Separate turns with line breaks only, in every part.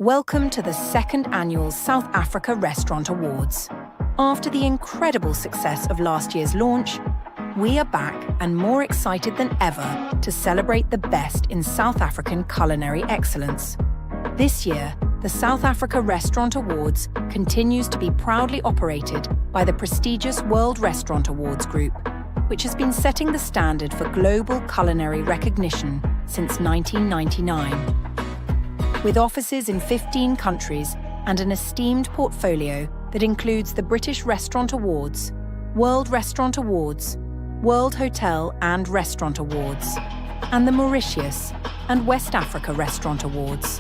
Welcome to the second annual South Africa Restaurant Awards. After the incredible success of last year's launch, we are back and more excited than ever to celebrate the best in South African culinary excellence. This year, the South Africa Restaurant Awards continues to be proudly operated by the prestigious World Restaurant Awards Group, which has been setting the standard for global culinary recognition since 1999. With offices in 15 countries and an esteemed portfolio that includes the British Restaurant Awards, World Restaurant Awards, World Hotel and Restaurant Awards, and the Mauritius and West Africa Restaurant Awards.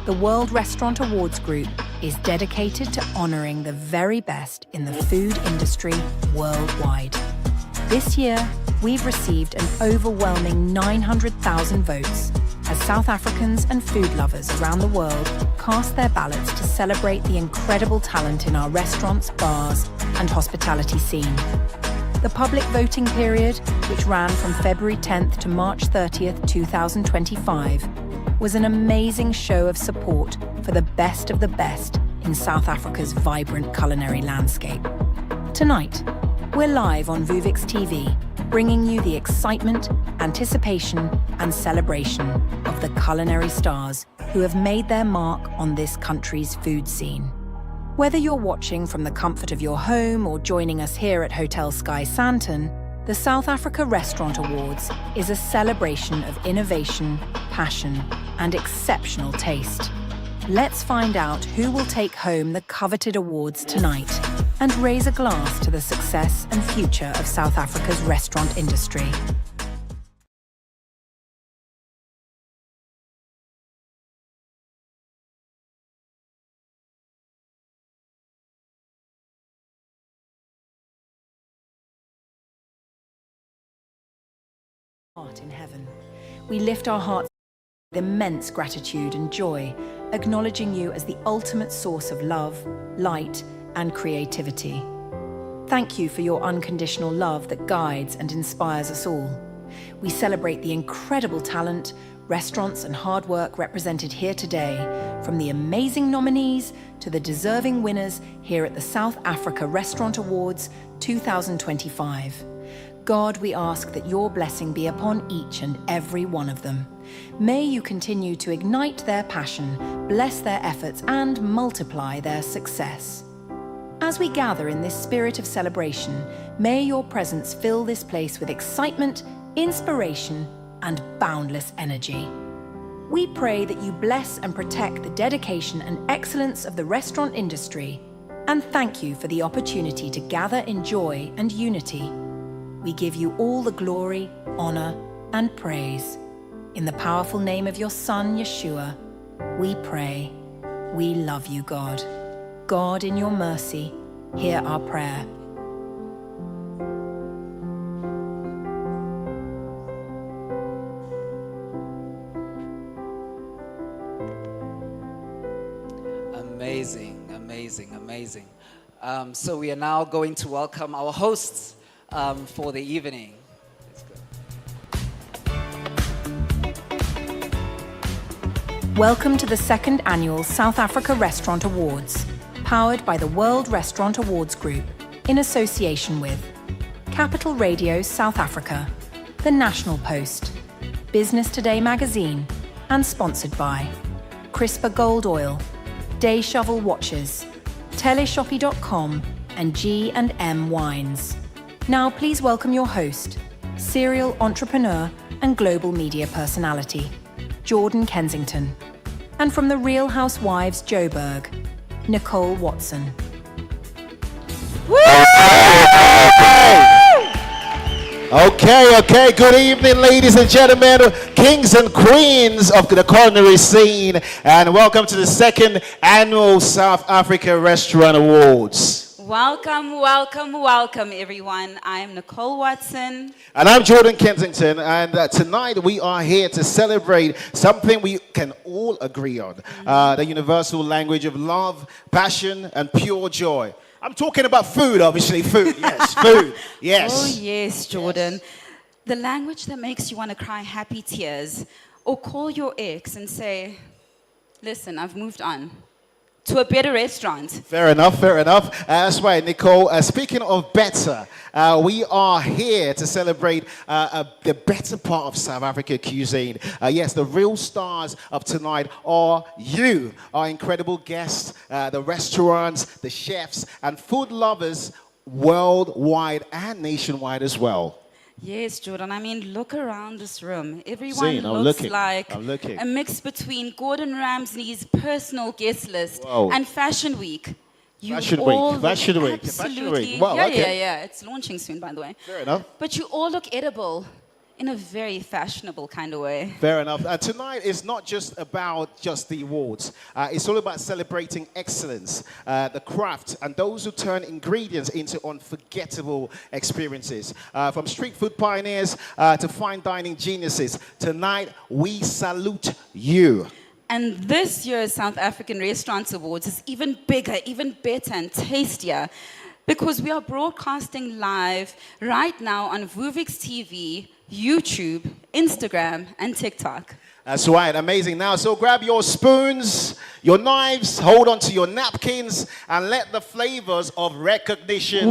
The World Restaurant Awards Group is dedicated to honouring the very best in the food industry worldwide. This year, we've received an overwhelming 900,000 votes as South Africans and food lovers around the world cast their ballots to celebrate the incredible talent in our restaurants, bars, and hospitality scene. The public voting period, which ran from February 10th to March 30th, 2025, was an amazing show of support for the best of the best in South Africa's vibrant culinary landscape. Tonight, we're live on Vuvix TV, bringing you the excitement, anticipation, and celebration of the culinary stars who have made their mark on this country's food scene. Whether you're watching from the comfort of your home or joining us here at Hotel Sky Sandton, the South Africa Restaurant Awards is a celebration of innovation, passion, and exceptional taste. Let's find out who will take home the coveted awards tonight and raise a glass to the success and future of South Africa's restaurant industry. Heart in heaven. We lift our hearts with immense gratitude and joy, acknowledging you as the ultimate source of love, light, and creativity. Thank you for your unconditional love that guides and inspires us all. We celebrate the incredible talent, restaurants, and hard work represented here today, from the amazing nominees to the deserving winners here at the South Africa Restaurant Awards 2025. God, we ask that your blessing be upon each and every one of them. May you continue to ignite their passion, bless their efforts, and multiply their success. As we gather in this spirit of celebration, may your presence fill this place with excitement, inspiration, and boundless energy. We pray that you bless and protect the dedication and excellence of the restaurant industry, and thank you for the opportunity to gather in joy and unity. We give you all the glory, honor, and praise. In the powerful name of your Son, Yeshua, we pray. We love you, God. God, in your mercy, hear our prayer.
Amazing, amazing, amazing. So we are now going to welcome our hosts for the evening.
Welcome to the second annual South Africa Restaurant Awards, powered by the World Restaurant Awards Group, in association with Capital Radio South Africa, The National Post, Business Today magazine, and sponsored by CRISPR Gold Oil, Day Shovel Watches, Teleshoppy.com, and G&M Wines. Now please welcome your host, serial entrepreneur and global media personality, Jordan Kensington, and from the Real Housewives Joburg, Nicole Watson.
Okay. Good evening, ladies and gentlemen, kings and queens of the culinary scene, and welcome to the second annual South Africa Restaurant Awards.
Welcome, everyone. I'm Nicole Watson.
And I'm Jordan Kensington, and tonight we are here to celebrate something we can all agree on, the universal language of love, passion, and pure joy. I'm talking about food, obviously. Food, yes, food, yes.
Oh, yes, Jordan. Yes. The language that makes you want to cry happy tears or call your ex and say, Listen, I've moved on to a better restaurant.
Fair enough, fair enough. That's right, Nicole. Speaking of better, we are here to celebrate the better part of South Africa cuisine. Yes, the real stars of tonight are you, our incredible guests, the restaurants, the chefs, and food lovers worldwide and nationwide as well.
Yes, Jordan. I mean, look around this room. Everyone
Seeing, I'm
looks
looking,
like
I'm looking.
a mix between Gordon Ramsay's personal guest list
Whoa.
and Fashion Week. You
Fashion
all
Week, Fashion
look
Week, Fashion
absolutely-
Week. Wow,
yeah,
okay.
yeah. It's launching soon, by the way.
Fair enough.
But you all look edible in a very fashionable kind of way.
Fair enough. Tonight is not just about just the awards. It's all about celebrating excellence, the craft, and those who turn ingredients into unforgettable experiences. From street food pioneers to fine dining geniuses, tonight we salute you.
And this year's South African Restaurants Awards is even bigger, even better and tastier because we are broadcasting live right now on Vuvix TV, YouTube, Instagram, and TikTok.
That's right, amazing. Now, so grab your spoons, your knives, hold on to your napkins, and let the flavors of recognition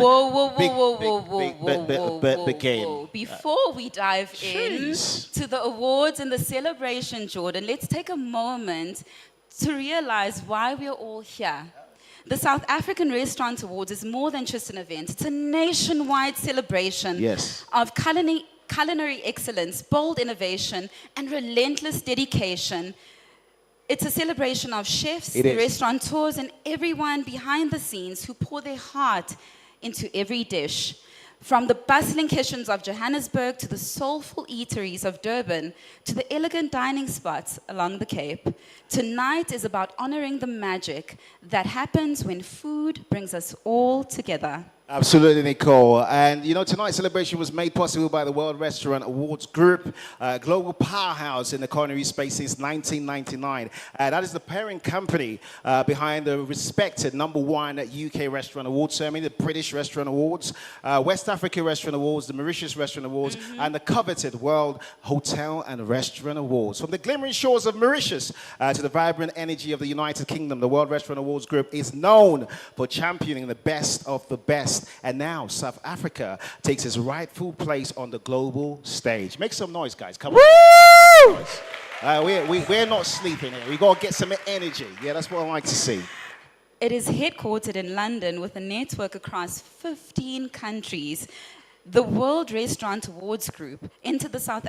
begin.
Before we dive
Jeez.
in to the awards and the celebration, Jordan, let's take a moment to realize why we're all here. The South African Restaurant Awards is more than just an event. It's a nationwide celebration
Yes.
of culinary excellence, bold innovation, and relentless dedication. It's a celebration of chefs,
It
the
is.
restaurateurs, and everyone behind the scenes who pour their heart into every dish. From the bustling kitchens of Johannesburg to the soulful eateries of Durban to the elegant dining spots along the Cape, tonight is about honoring the magic that happens when food brings us all together.
Absolutely, Nicole. And you know, tonight's celebration was made possible by the World Restaurant Awards Group, a global powerhouse in the culinary space since 1999. That is the parent company behind the respected #1 UK Restaurant Awards ceremony, the British Restaurant Awards, West Africa Restaurant Awards, the Mauritius Restaurant Awards, and the coveted World Hotel and Restaurant Awards. From the glimmering shores of Mauritius to the vibrant energy of the United Kingdom, the World Restaurant Awards Group is known for championing the best of the best. And now South Africa takes its rightful place on the global stage. Make some noise, guys. Come on. We're not sleeping here. We got to get some energy. Yeah, that's what I like to see.
It is headquartered in London with a network across 15 countries. The World Restaurant Awards Group entered the South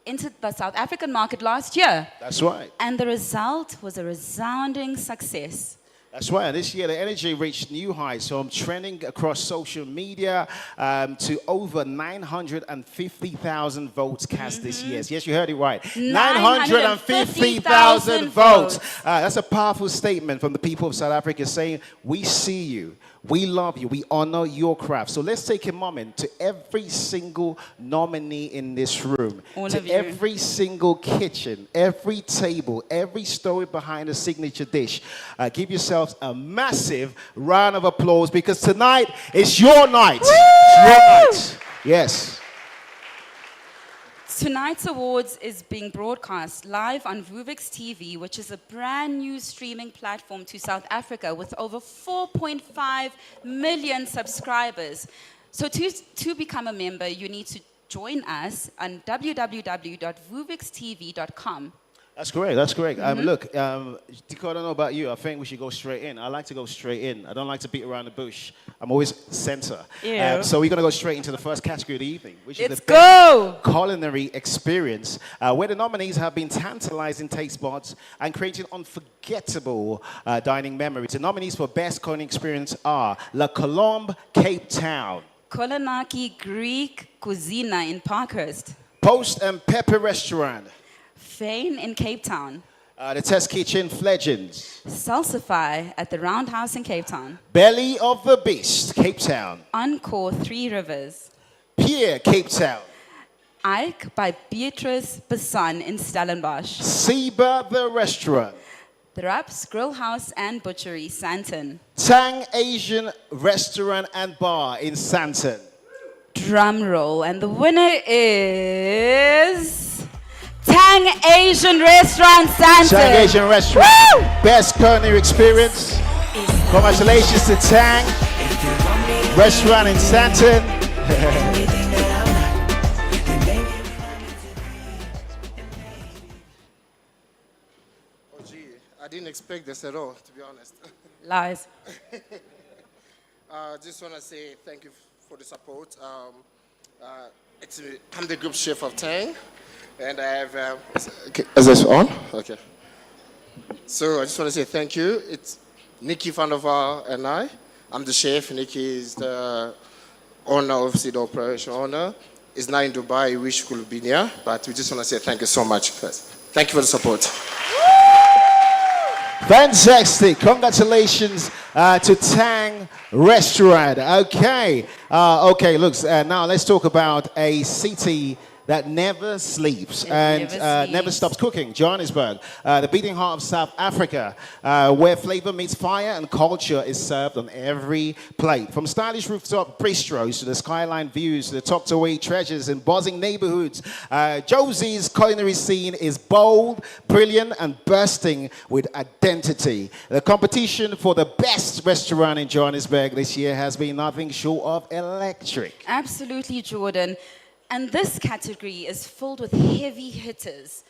African market last year.
That's right.
And the result was a resounding success.
That's right. This year, the energy reached new heights from trending across social media to over 950,000 votes cast this year. Yes, you heard it right. 950,000 votes. That's a powerful statement from the people of South Africa saying, we see you. We love you. We honor your craft. So let's take a moment to every single nominee in this room,
All
to
of you.
every single kitchen, every table, every story behind a signature dish. Give yourselves a massive round of applause because tonight is your night. It's your night. Yes.
Tonight's awards is being broadcast live on Vuvix TV, which is a brand new streaming platform to South Africa with over 4.5 million subscribers. So to become a member, you need to join us on www.vuvixtv.com.
That's great. That's great. Look, Diko, I don't know about you. I think we should go straight in. I like to go straight in. I don't like to beat around the bush. I'm always center.
Yeah.
So we're going to go straight into the first category of the evening, which is
Let's
the best
go!
culinary experience, where the nominees have been tantalizing taste buds and creating unforgettable dining memories. The nominees for best culinary experience are La Colombe, Cape Town,
Kolanaki Greek Cuisina in Parkhurst,
Post and Pepper Restaurant,
Fane in Cape Town,
the Test Kitchen, Fledgens,
Salsify at the Roundhouse in Cape Town,
Belly of the Beast, Cape Town,
Encore 3 Rivers,
Pier, Cape Town,
Ike by Beatrice Bassan in Stellenbosch,
Seba the Restaurant,
The Raps Grill House and Butchery, Santon,
Tang Asian Restaurant and Bar in Santon,
drum roll, and the winner is Tang Tang Asian Restaurant, Sandton.
Tang Asian Restaurant.
Woo!
Best culinary experience. Congratulations to Tang Restaurant in Sandton.
Oh, gee, I didn't expect this at all, to be honest.
Lies.
Just want to say thank you for the support. I'm the group chef of Tang, and I have. Is this on? Okay. So I just want to say thank you. It's Nikki Vandovar and I. I'm the chef. Nikki is the owner, obviously the operation owner. Is now in Dubai. We wish we could be near, but we just want to say thank you so much, guys. Thank you for the support.
Fantastic. Congratulations to Tang Restaurant. Okay. Okay, look, now let's talk about a city that never sleeps and never stops cooking. Johannesburg, the beating heart of South Africa, where flavor meets fire and culture is served on every plate. From stylish rooftop bistros to the skyline views to the tucked away treasures in buzzing neighborhoods, Josie's culinary scene is bold, brilliant, and bursting with identity. The competition for the best restaurant in Johannesburg this year has been nothing short of electric.
Absolutely, Jordan. And this category is filled with heavy hitters.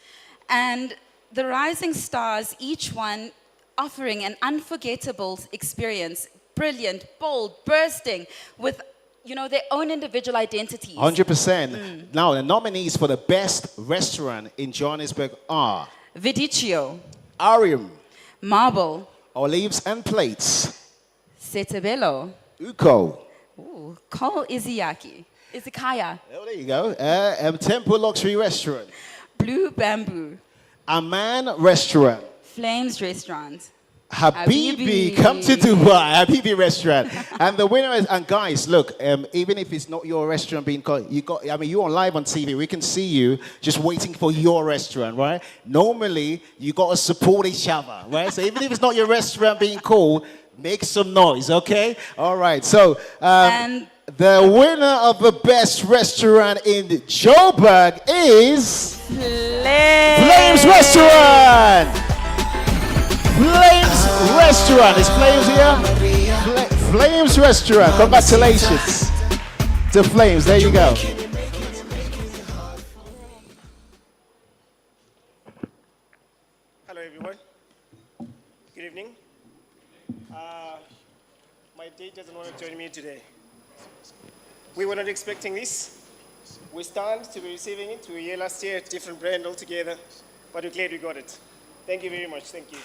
And the rising stars, each one offering an unforgettable experience, brilliant, bold, bursting, with their own individual identities.
100%. Now, the nominees for the best restaurant in Johannesburg are
Vidicchio,
Arium,
Marble,
Olives and Plates,
Setebello,
Uko.
ooh, Cole Izakaya,
Oh, there you go. Temple Luxury Restaurant,
Blue Bamboo,
Aman Restaurant,
Flames Restaurant,
Habibi,
Habibi.
come to Dubai, Habibi Restaurant. And the winner is, and guys, look, even if it's not your restaurant being called, you're on live on TV, we can see you just waiting for your restaurant, right? Normally, you got to support each other, right? So even if it's not your restaurant being called, make some noise, okay? All right, so
and
the winner of the best restaurant in Joburg is Flames Restaurant. Flames Restaurant. Is Flames here? Flames Restaurant. Congratulations to Flames. There you go.
Hello, everyone. Good evening. My date doesn't want to join me today. We were not expecting this. We stand to be receiving it. We were here last year, different brand altogether, but we're glad we got it. Thank you very much. Thank you.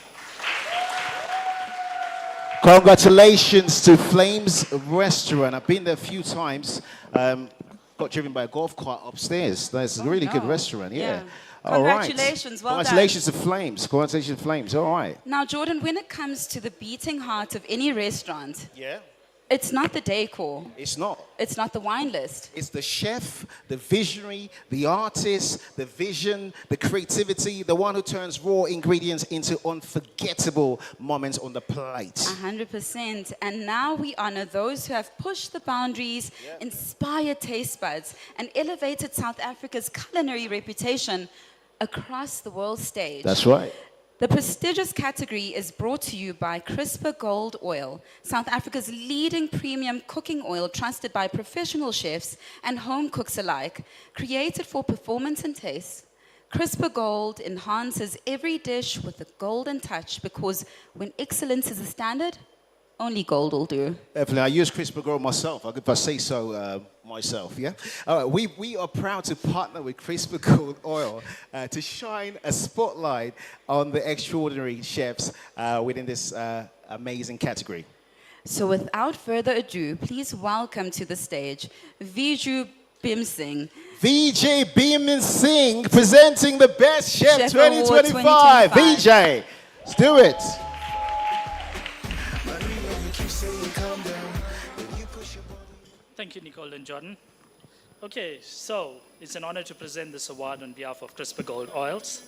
Congratulations to Flames Restaurant. I've been there a few times. Got driven by a golf cart upstairs. That's a really good restaurant. Yeah. All right.
Congratulations, well done.
Congratulations to Flames. Congratulations to Flames. All right.
Now, Jordan, when it comes to the beating heart of any restaurant,
Yeah.
it's not the decor,
It's not.
it's not the wine list.
It's the chef, the visionary, the artist, the vision, the creativity, the one who turns raw ingredients into unforgettable moments on the plate.
100%. And now we honor those who have pushed the boundaries, inspired taste buds, and elevated South Africa's culinary reputation across the world stage.
That's right.
The prestigious category is brought to you by CRISPR Gold Oil, South Africa's leading premium cooking oil trusted by professional chefs and home cooks alike. Created for performance and taste, CRISPR Gold enhances every dish with a golden touch because when excellence is the standard, only gold will do.
Definitely. I use CRISPR Gold myself, if I say so myself, yeah? All right, we are proud to partner with CRISPR Gold Oil to shine a spotlight on the extraordinary chefs within this amazing category.
So without further ado, please welcome to the stage Viju Bimsing.
VJ Beeman Singh presenting the Best Chef,
Chef Award
2025.
2025.
VJ, let's do it.
Thank you, Nicole and Jordan. Okay, so it's an honor to present this award on behalf of CRISPR Gold Oils.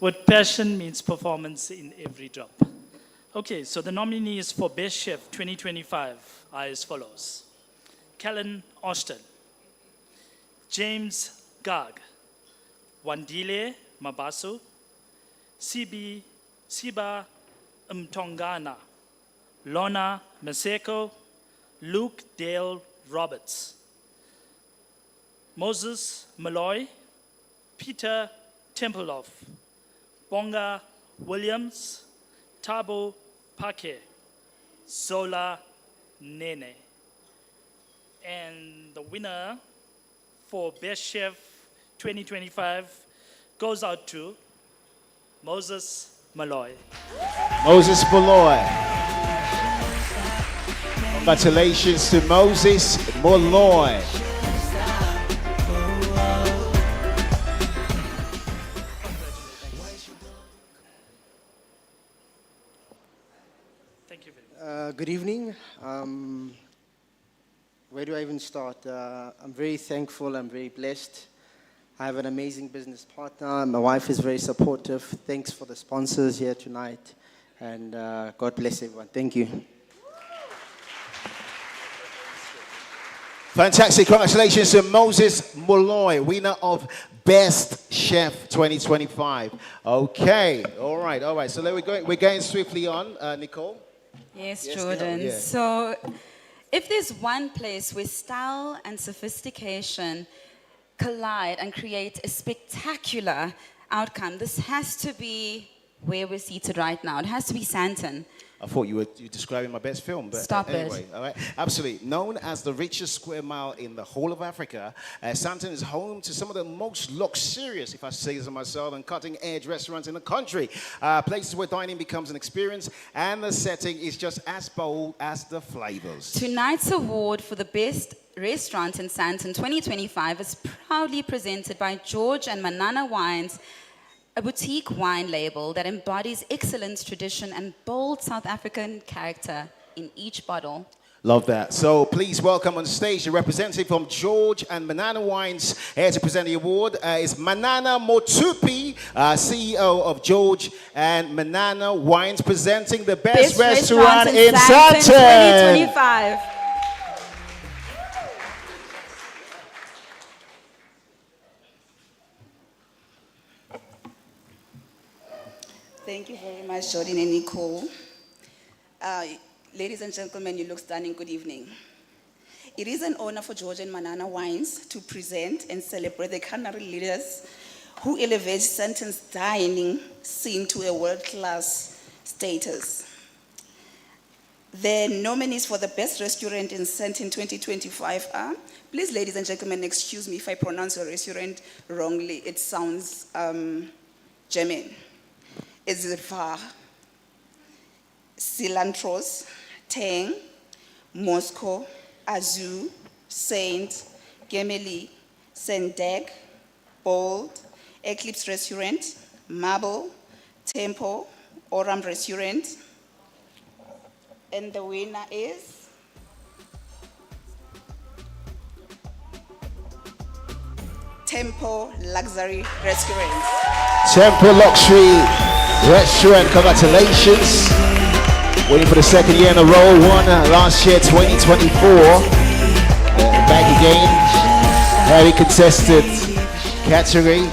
What passion means performance in every drop. Okay, so the nominees for Best Chef 2025 are as follows. Callan Austin, James Garg, Wandile Mabasu, Siba Mtongana, Lorna Maseko, Luke Dale Roberts, Moses Malloy, Peter Tempelhoff, Bonga Williams, Tabo Pake, Zola Nene. And the winner for Best Chef 2025 goes out to Moses Malloy.
Moses Malloy. Congratulations to Moses Malloy.
Thank you very much.
Good evening. Where do I even start? I'm very thankful. I'm very blessed. I have an amazing business partner. My wife is very supportive. Thanks for the sponsors here tonight. And God bless everyone. Thank you.
Fantastic. Congratulations to Moses Malloy, winner of Best Chef 2025. Okay. All right. So we're going swiftly on. Nicole?
Yes,
Yes,
Jordan.
Nicole, yeah.
So, if there's one place where style and sophistication collide and create a spectacular outcome, this has to be where we're seated right now. It has to be Sandton.
I thought you were describing my best film, but
Stop it.
anyway, all right. Absolutely. Known as the richest square mile in the whole of Africa, Sandton is home to some of the most luxurious, if I say so myself, and cutting-edge restaurants in the country. Places where dining becomes an experience, and the setting is just as bold as the flavors.
Tonight's award for the best restaurant in Sandton 2025 is proudly presented by George and Manana Wines, a boutique wine label that embodies excellence, tradition, and bold South African character in each bottle.
Love that. So please welcome on stage the representative from George and Manana Wines. Here to present the award is Manana Motupi, CEO of George and Manana Wines, presenting the best restaurant in Sandton
2025.
Thank you very much, Jordan and Nicole. Ladies and gentlemen, you look stunning. Good evening. It is an honor for George and Manana Wines to present and celebrate the culinary leaders who elevate Sandton's dining scene to a world-class status. The nominees for the best restaurant in Sandton 2025 are, please, ladies and gentlemen, excuse me if I pronounce your restaurant wrongly. It sounds German. It's Zifar, Cilantros, Tang, Moscow, Azu, Saint, Gemeli, Sendek, Bold, Eclipse Restaurant, Marble, Tempo, Oram Restaurant. And the winner is Tempo Luxury Restaurant.
Temple Luxury Restaurant, congratulations. Winning for the second year in a row, won last year, 2024. Back again, very contested category.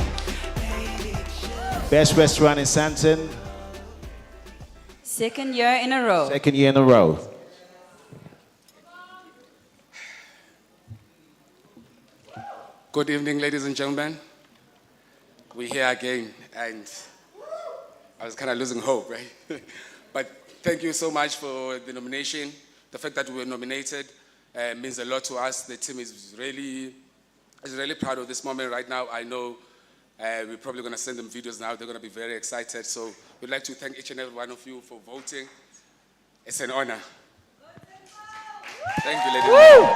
Best restaurant in Sandton.
Second year in a row.
Second year in a row.
Good evening, ladies and gentlemen. We're here again, and I was kind of losing hope, right? But thank you so much for the nomination. The fact that we were nominated means a lot to us. The team is really proud of this moment right now. I know we're probably going to send them videos now. They're going to be very excited. So we'd like to thank each and every one of you for voting. It's an honor. Thank you, ladies and gentlemen.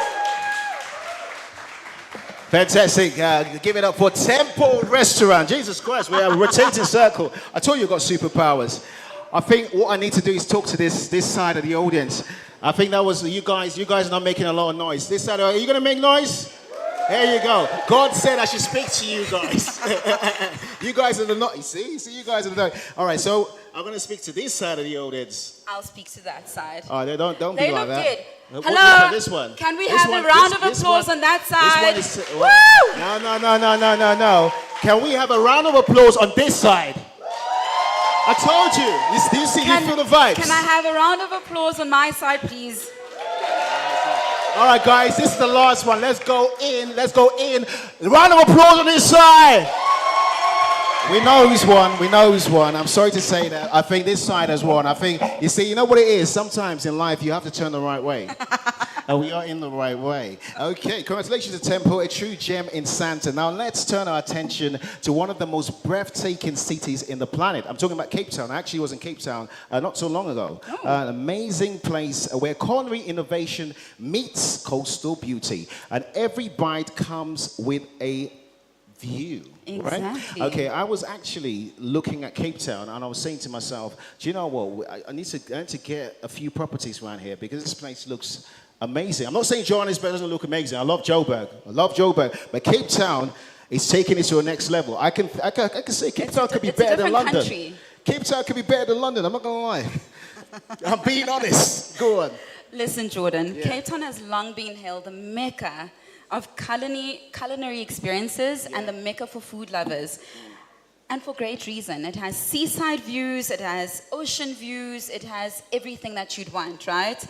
Fantastic. Give it up for Temple Restaurant. Jesus Christ, we're a rotating circle. I told you I've got superpowers. I think what I need to do is talk to this side of the audience. I think that was you guys are not making a lot of noise. This side, are you going to make noise? There you go. God said I should speak to you guys. You guys are the not. You see, you guys are the. All right, so I'm going to speak to this side of the old heads.
I'll speak to that side.
Oh, don't
They
be like
look
that.
good.
What
Hello.
is this one?
Can we
This
have
one-
a round of
this
applause
one-
on that side?
This one is.
Woo!
No. Can we have a round of applause on this side? I told you. Do you see? You feel the vibes.
Can I have a round of applause on my side, please?
All right, guys, this is the last one. Let's go in. Round of applause on this side. We know who's won. I'm sorry to say that. I think this side has won. I think, you see, you know what it is? Sometimes in life, you have to turn the right way. And we are in the right way. Okay, congratulations to Temple, a true gem in Santa. Now let's turn our attention to one of the most breathtaking cities in the planet. I'm talking about Cape Town. I actually was in Cape Town not so long ago. An amazing place where culinary innovation meets coastal beauty. And every bite comes with a view, right?
Exactly.
Okay, I was actually looking at Cape Town and I was saying to myself, do you know what? I need to get a few properties around here because this place looks amazing. I'm not saying Johannesburg doesn't look amazing. I love Joburg. But Cape Town is taking it to the next level. I can say Cape Town could be better than London.
Country.
Cape Town could be better than London. I'm not gonna lie. I'm being honest. Go on.
Listen, Jordan, Cape Town has long been hailed the mecca of culinary experiences and the mecca for food lovers. And for great reason. It has seaside views, it has ocean views, it has everything that you'd want, right?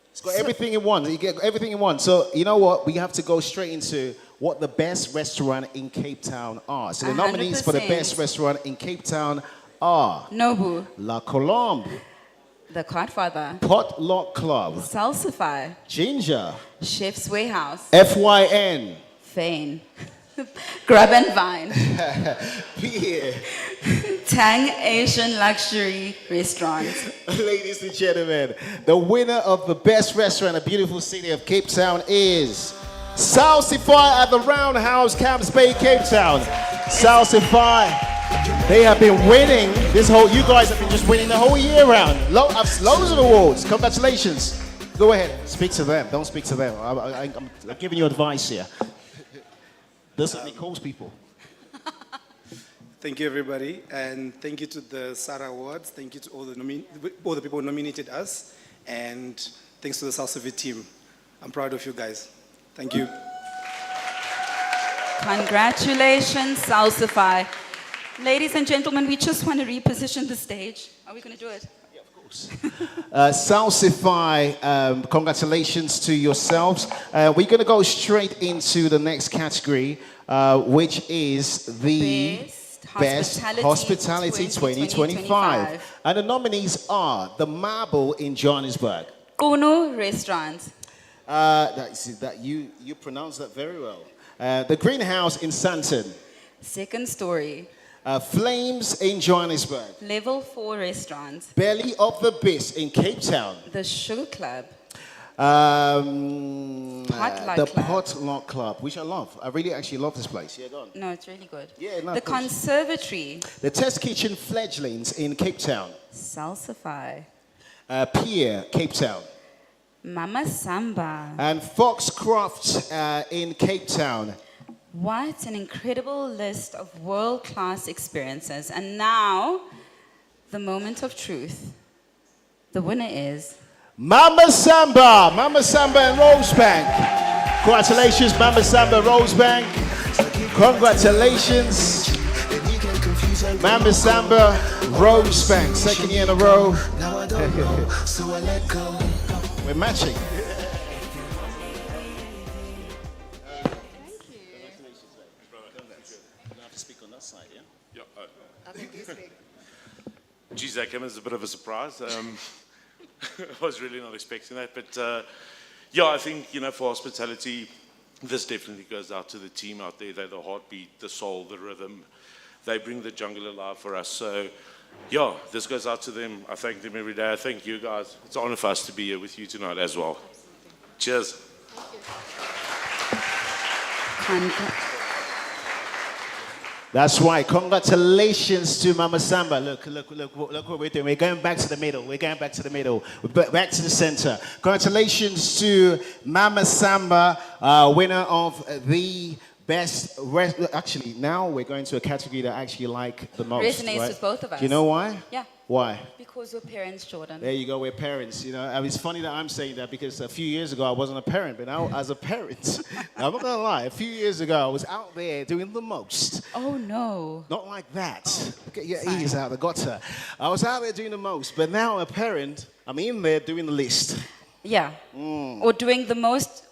It's got everything in one. You get everything in one. So you know what? We have to go straight into what the best restaurant in Cape Town are. So the nominees for the
100%.
best restaurant in Cape Town are
Nobu,
La Colombe,
The Godfather,
Potluck Club,
Salsify,
Ginger,
Chef's Warehouse,
FYN,
Fane, Grub and Vine,
Pierre.
Tang Asian Luxury Restaurant.
Ladies and gentlemen, the winner of the best restaurant in the beautiful city of Cape Town is Salsify at the Roundhouse, Camps Bay, Cape Town. Salsify, they have been winning you guys have been just winning the whole year round. Loads of awards. Congratulations. Go ahead, speak to them. Don't speak to them. I'm giving you advice here. This is Nicole's people.
Thank you, everybody, and thank you to the SARA Awards. Thank you to all the people who nominated us, and thanks to the Salsify team. I'm proud of you guys. Thank you.
Congratulations, Salsify. Ladies and gentlemen, we just want to reposition the stage. Are we going to do it?
Salsify, congratulations to yourselves. We're going to go straight into the next category, which is the Best Hospitality 2025. And the nominees are the Marble in Johannesburg.
Kunu Restaurant.
You pronounced that very well. The Greenhouse in Sandton.
Second Story.
Flames in Johannesburg.
Level 4 Restaurant.
Belly of the Beast in Cape Town.
The Sugar Club.
The Potluck Club, which I love. I really actually love this place. Yeah, go on.
No, it's really good.
Yeah, no,
the
of course.
Conservatory.
The Test Kitchen Fledglings in Cape Town.
Salsify.
Pier, Cape Town.
Mama Samba.
And Foxcroft in Cape Town.
What an incredible list of world-class experiences. And now, the moment of truth. The winner is...
Mama Samba in Rosebank. Congratulations, Mama Samba, Rosebank. Congratulations, Mama Samba, Rosebank. Second year in a row. We're matching.
Geez, that came as a bit of a surprise. I was really not expecting that. But yeah, I think, for hospitality, this definitely goes out to the team out there. They're the heartbeat, the soul, the rhythm. They bring the jungle alive for us. So yeah, this goes out to them. I thank them every day. I thank you guys. It's an honor for us to be here with you tonight as well. Cheers.
That's right. Congratulations to Mama Samba. Look what we're doing. We're going back to the middle. We're going back to the middle. We're back to the center. Congratulations to Mama Samba, winner of the best. Actually, now we're going to a category that I actually like the most.
Resonates
right?
with both of us.
Do you know why?
Yeah.
Why?
Because we're parents, Jordan.
There you go, we're parents. You know, and it's funny that I'm saying that because a few years ago I wasn't a parent, but now as a parent, I'm not gonna lie, a few years ago I was out there doing the most.
Oh no.
Not like that. Get your ears out of the gutter. I was out there doing the most, but now a parent, I'm in there doing the least.
Yeah. Or doing the most,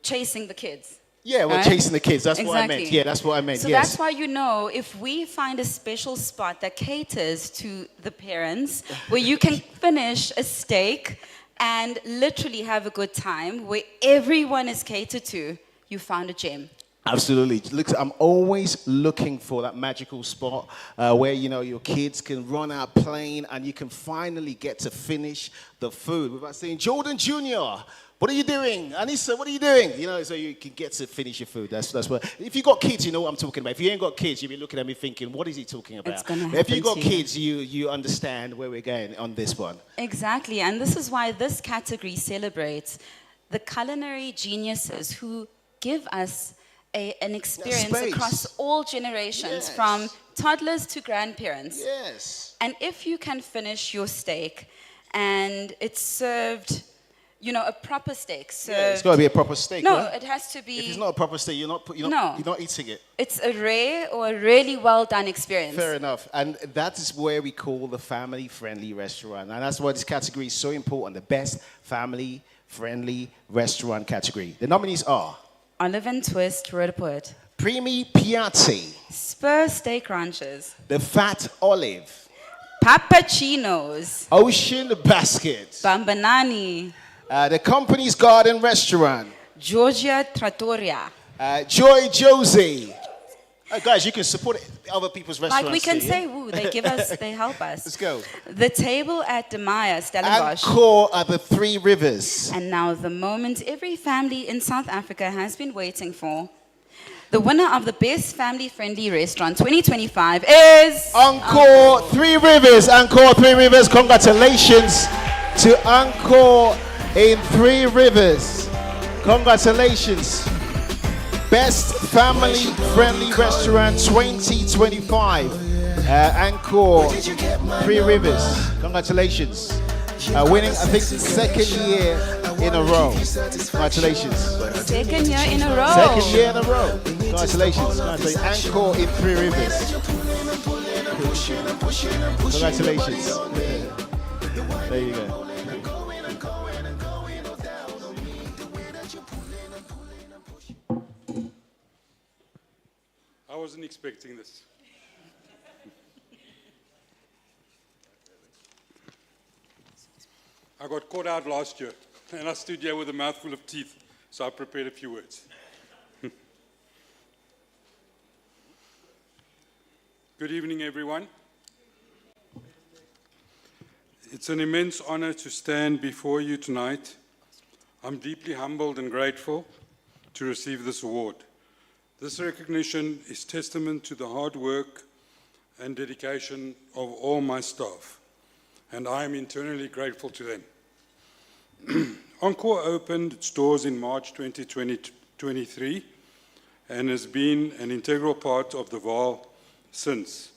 chasing the kids.
Yeah, we're
right?
chasing the kids. That's what I
Exactly.
meant. Yeah, that's what I meant.
So
yes.
that's why, you know, if we find a special spot that caters to the parents, where you can finish a steak and literally have a good time, where everyone is catered to, you found a gem.
Absolutely. Look, I'm always looking for that magical spot where, you know, your kids can run out playing and you can finally get to finish the food without saying, Jordan Jr., what are you doing? Anissa, what are you doing? You know, so you can get to finish your food. That's what. If you got kids, you know what I'm talking about. If you ain't got kids, you'll be looking at me thinking, what is he talking about?
It's gonna
If you
happen
got
to you.
kids, you understand where we're going on this one.
Exactly, and this is why this category celebrates the culinary geniuses who give us an experience
space.
across all generations,
Yes.
from toddlers to grandparents.
Yes.
And if you can finish your steak and it's served, you know, a proper steak served.
Yeah, it's got to be a proper steak.
No,
right?
it has to be.
If it's not a proper steak, you're not eating it.
It's a rare or a really well done experience.
Fair enough. And that is where we call the family-friendly restaurant. And that's why this category is so important, the best family-friendly restaurant category. The nominees are
Olive and Twist, Rudaport.
Primi Piatti,
Spur Steak Ranches.
The Fat Olive,
Papachinos.
Ocean Basket,
Bambanani.
The Company's Garden Restaurant,
Georgia Trattoria.
Joy Josie. Guys, you can support other people's restaurants.
Like we can
too,
say,
yeah?
woo, they give us, they help us.
Let's go.
The Table at Demaya, Stellenbosch.
Encore at the Three Rivers.
And now the moment every family in South Africa has been waiting for. The winner of the Best Family-Friendly Restaurant 2025 is...
Encore Three Rivers. Encore Three Rivers. Congratulations to Encore in Three Rivers. Congratulations. Best Family-Friendly Restaurant 2025. Encore Three Rivers. Congratulations. Winning, I think, second year in a row. Congratulations.
Second year in a row.
Second year in a row. Congratulations. Congratulations. Encore in Three Rivers. Congratulations. There you go.
I wasn't expecting this. I got caught out last year, and I stood here with a mouthful of teeth, so I prepared a few words. Good evening, everyone. It's an immense honor to stand before you tonight. I'm deeply humbled and grateful to receive this award. This recognition is testament to the hard work and dedication of all my staff, and I am eternally grateful to them. Encore opened its doors in March 2023 and has been an integral part of the VAL since.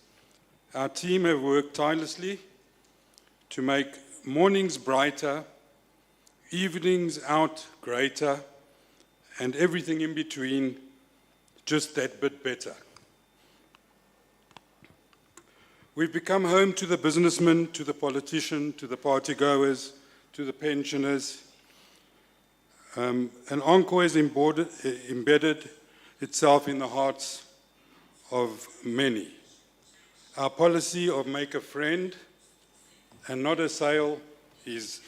Our team have worked tirelessly to make mornings brighter, evenings out greater, and everything in between just that bit better. We've become home to the businessman, to the politician, to the partygoers, to the pensioners. And Encore has embedded itself in the hearts of many. Our policy of make a friend and not a sale is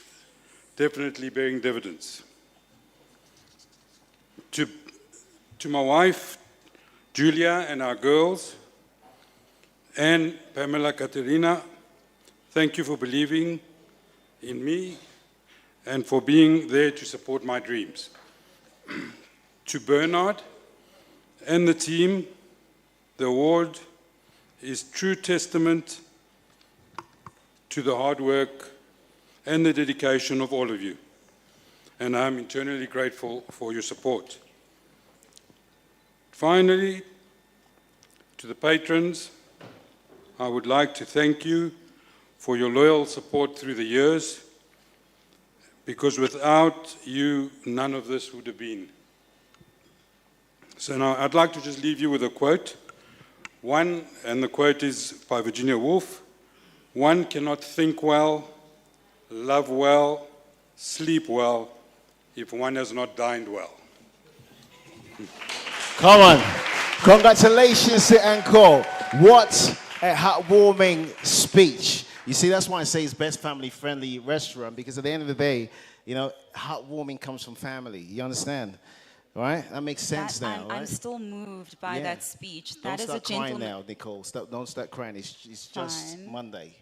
definitely bearing dividends. To my wife, Julia, and our girls, and Pamela Katerina, thank you for believing in me and for being there to support my dreams. To Bernard and the team, The award is true testament to the hard work and the dedication of all of you, and I'm eternally grateful for your support. Finally, to the patrons, I would like to thank you for your loyal support through the years, because without you, none of this would have been. So now I'd like to just leave you with a quote. One, and the quote is by Virginia Woolf, "One cannot think well, love well, sleep well, if one has not dined well."
Come on. Congratulations to Encore. What a heartwarming speech. You see, that's why I say it's best family-friendly restaurant, because at the end of the day, you know, heartwarming comes from family. You understand? Right? That makes sense now, right?
I'm still moved by that speech. That is a
Don't start crying
gentleman.
now, Nicole. Don't start crying. It's just
Fine.
Monday.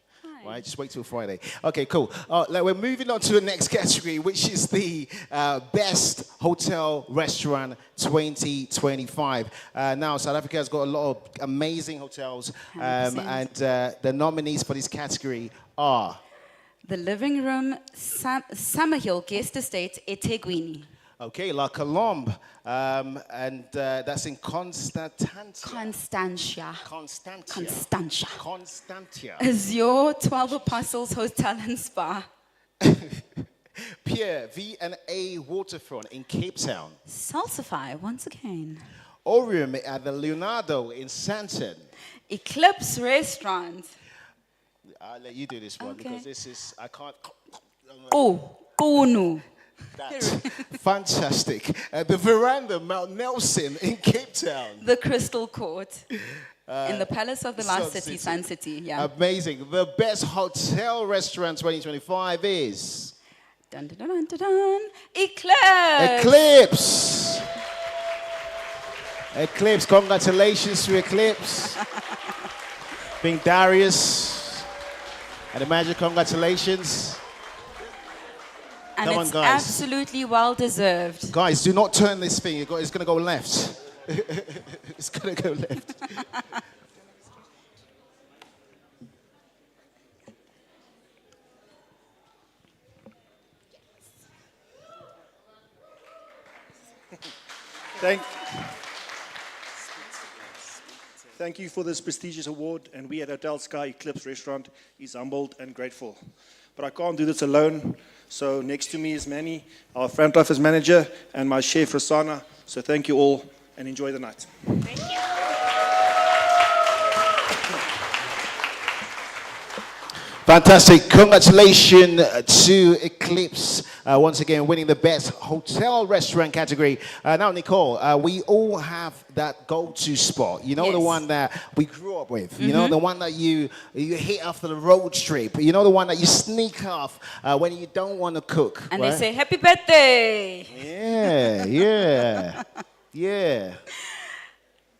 Right? Just wait till Friday. Okay, cool. We're moving on to the next category, which is the Best Hotel Restaurant 2025. Now, South Africa has got a lot of amazing hotels, and the nominees for this category are...
The Living Room Summerhill Guest Estate, eThekwini.
Okay, La Colombe, and that's in Constantia. Constantia.
Is your 12 Apostles Hotel and Spa.
Pierre V&A Waterfront in Cape Town.
Salsify, once again.
Orium at the Leonardo in Sandton.
Eclipse Restaurant.
I'll let you do this one, because this is, I can't...
Oh, Kunu.
That's fantastic. The Veranda, Mount Nelson in Cape Town.
The Crystal Court. In the Palace of the Lost City, Sun City. Yeah.
Amazing. The Best Hotel Restaurant 2025 is...
Dun, dun, dun, dun, dun. Eclipse.
Eclipse. Eclipse. Congratulations to Eclipse. Being Darius and the Magic, congratulations.
And
Come on,
it's
guys.
absolutely well deserved.
Guys, do not turn this thing. It's going to go left. It's going to go left.
Thank you for this prestigious award, and we at Hotel Sky Eclipse Restaurant is humbled and grateful. But I can't do this alone, so next to me is Manny, our front office manager, and my chef, Rosanna. So thank you all, and enjoy the night.
Thank you.
Fantastic. Congratulations to Eclipse, once again winning the Best Hotel Restaurant category. Now, Nicole, we all have that go-to spot. You know, the one that we grew up with. You know, the one that you hit after the road trip. You know, the one that you sneak off when you don't want to cook.
And
right?
they say, happy birthday.
Yeah.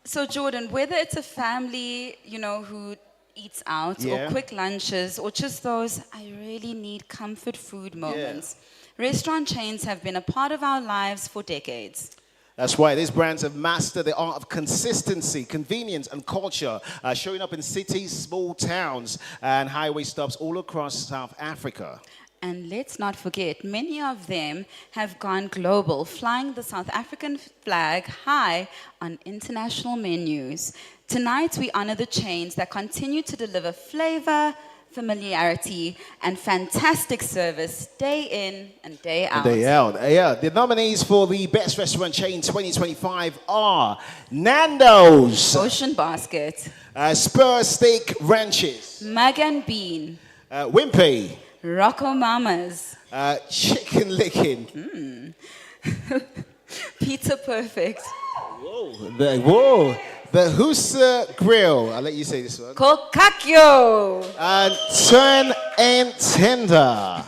So, Jordan, whether it's a family, you know, who eats out, or quick lunches, or just those I really need comfort food moments, restaurant chains have been a part of our lives for decades.
That's right. These brands have mastered the art of consistency, convenience, and culture, showing up in cities, small towns, and highway stops all across South Africa.
And let's not forget, many of them have gone global, flying the South African flag high on international menus. Tonight, we honor the chains that continue to deliver flavor, familiarity, and fantastic service day in and day out.
The nominees for the Best Restaurant Chain 2025 are Nando's,
Ocean Basket,
Spur Steak Ranches,
Mug and Bean,
Wimpy,
Rocco Mamas,
Chicken Licking,
Pizza Perfect,
the Husa Grill. I'll let you say this one.
Kokakyo,
And Turn and Tender.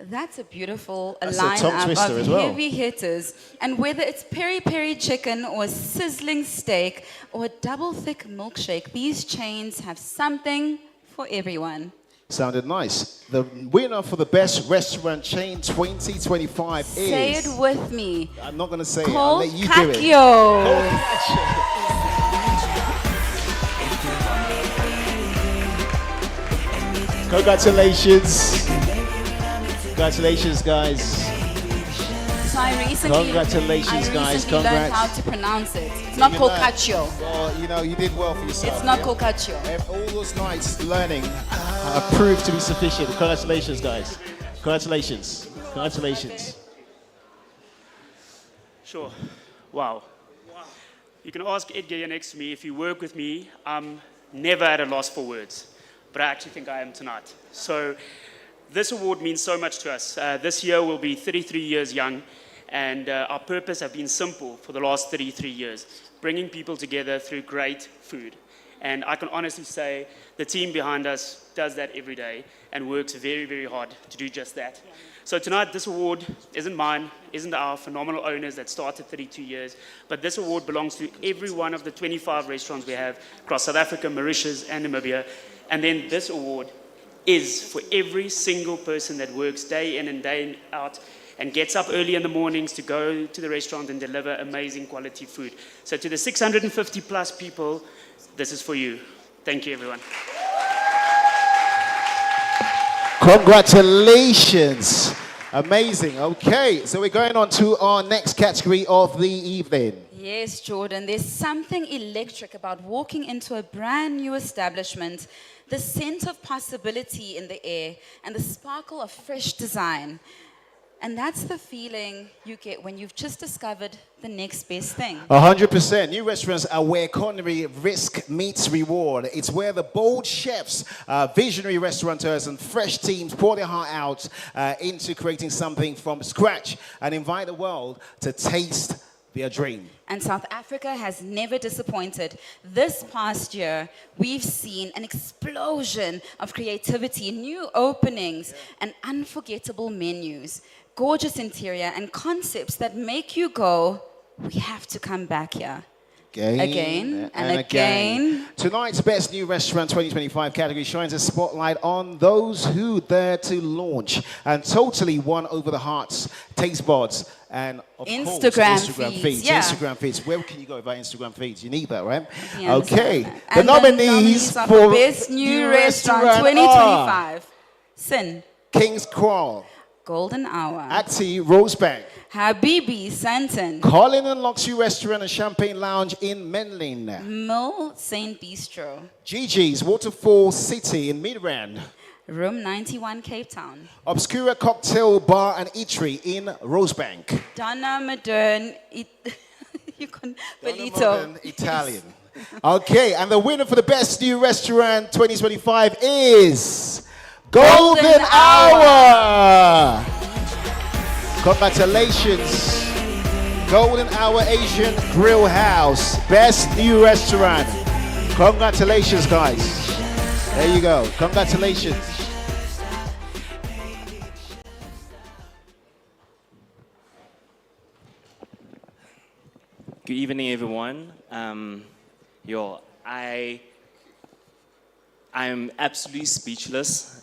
That's a beautiful
That's a tongue
lineup
twister
of
as well.
heavy hitters. And whether it's peri-peri chicken or sizzling steak or a double thick milkshake, these chains have something for everyone.
Sounded nice. The winner for the Best Restaurant Chain 2025 is...
Say it with me.
I'm not going to say it. I'll let you do it.
Kokakyo.
Congratulations. Congratulations, guys.
So I recently,
Congratulations, guys.
learned
Congrats.
how to pronounce it. It's not Colcaccio.
Well, you know, you did well for yourself.
It's not
yeah?
Colcaccio.
All those nights learning proved to be sufficient. Congratulations, guys. Congratulations. Congratulations.
Sure. Wow. You can ask Edgar here next to me. If you work with me, I'm never at a loss for words. But I actually think I am tonight. So this award means so much to us. This year we'll be 33 years young. And our purpose have been simple for the last 33 years. Bringing people together through great food. And I can honestly say the team behind us does that every day and works very, very hard to do just that. Yeah. So tonight, this award isn't mine, isn't our phenomenal owners that started 32 years, but this award belongs to every one of the 25 restaurants we have across South Africa, Mauritius, and Namibia. And then this award is for every single person that works day in and day out and gets up early in the mornings to go to the restaurant and deliver amazing quality food. So to the 650 plus people, this is for you. Thank you, everyone.
Congratulations. Amazing. Okay, so we're going on to our next category of the evening.
Yes, Jordan, there's something electric about walking into a brand new establishment, the scent of possibility in the air, and the sparkle of fresh design. And that's the feeling you get when you've just discovered the next best thing.
100%. New restaurants are where culinary risk meets reward. It's where the bold chefs, visionary restaurateurs, and fresh teams pour their heart out into creating something from scratch and invite the world to taste their dream.
And South Africa has never disappointed. This past year, we've seen an explosion of creativity, new openings, and unforgettable menus. Gorgeous interior and concepts that make you go, we have to come back here. Again and again.
Tonight's Best New Restaurant 2025 category shines a spotlight on those who dare to launch and totally won over the hearts, taste buds, and of
Instagram
course,
feeds. Yeah.
Instagram feeds. Where can you go without Instagram feeds? You need that, right?
Yeah,
okay.
And
the nominees
of
for
the Best New Restaurant 2025. Sin.
King's Crawl.
Golden Hour.
Acti Rosebank.
Habibi Santon.
Colin and Luxury Restaurant and Champagne Lounge in Menlyn.
Mill Saint Bistro.
Gigi's Waterfall City in Midrand.
Room 91 Cape Town.
Obscura Cocktail Bar and Eatery in Rosebank.
Donna Modern Belito.
Italian. Okay, and the winner for the Best New Restaurant 2025 is Golden Hour. Congratulations. Golden Hour Asian Grill House, Best New Restaurant. Congratulations, guys. There you go. Congratulations.
Good evening, everyone. I'm absolutely speechless.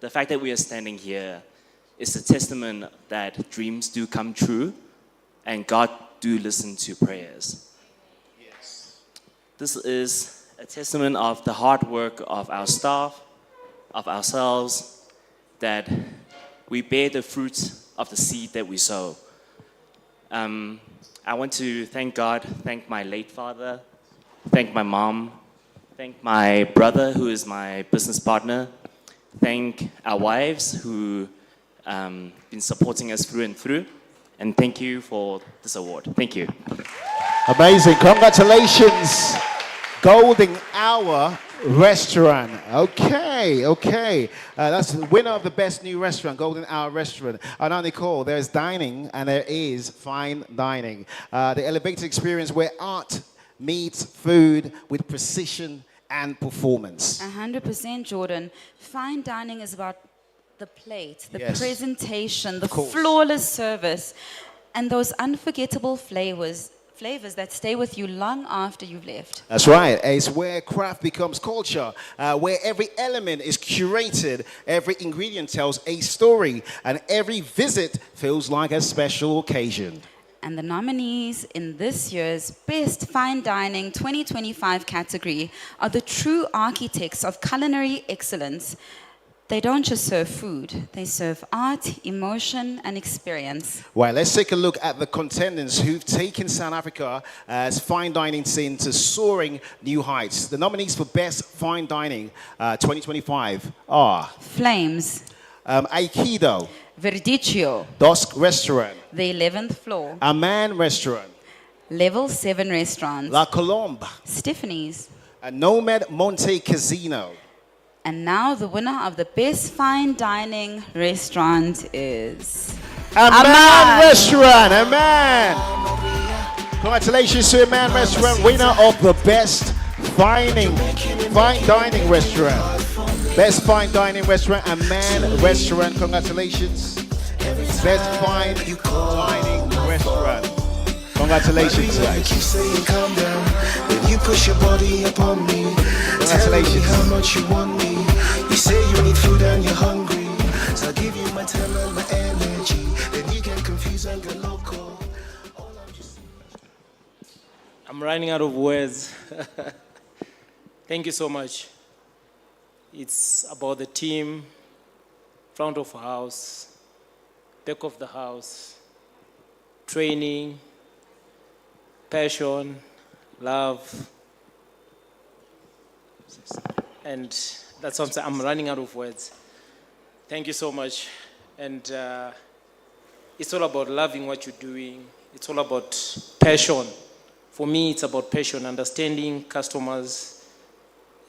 The fact that we are standing here is a testament that dreams do come true and God do listen to prayers. Yes. This is a testament of the hard work of our staff, of ourselves, that we bear the fruit of the seed that we sow. I want to thank God, thank my late father, thank my mom, thank my brother, who is my business partner, thank our wives who been supporting us through and through, and thank you for this award. Thank you.
Amazing. Congratulations, Golden Hour Restaurant. Okay. That's the winner of the Best New Restaurant, Golden Hour Restaurant. Now, Nicole, there is dining and there is fine dining. The elevated experience where art meets food with precision and performance.
100%, Jordan. Fine dining is about the plate, the
Yes.
presentation, the
Of course.
flawless service, and those unforgettable flavors that stay with you long after you've left.
That's right. It's where craft becomes culture, where every element is curated, every ingredient tells a story, and every visit feels like a special occasion.
And the nominees in this year's Best Fine Dining 2025 category are the true architects of culinary excellence. They don't just serve food, they serve art, emotion, and experience.
Well, let's take a look at the contenders who've taken South Africa as fine dining scene to soaring new heights. The nominees for Best Fine Dining 2025 are
Flames,
Aikido,
Verdicchio,
Dusk Restaurant,
The 11th Floor,
Aman Restaurant,
Level 7 Restaurants,
La Colombe,
Stephanie's.
and Nomad Monte Casino.
And now the winner of the Best Fine Dining Restaurant is
Aman Restaurant, Aman! Congratulations to Aman Restaurant, winner of the Best Fine Dining Restaurant. Best Fine Dining Restaurant, Aman Restaurant, congratulations. Best Fine Dining Restaurant. Congratulations, guys.
You push your body upon me.
Congratulations.
Tell me how much you want me. You say you need food and you're hungry. So I'll give you my time and my energy. Then you get confused and get local.
I'm running out of words. Thank you so much. It's about the team, front of house, back of the house, training, passion, love, and that's what I'm saying. I'm running out of words. Thank you so much. And it's all about loving what you're doing. It's all about passion. For me, it's about passion, understanding customers.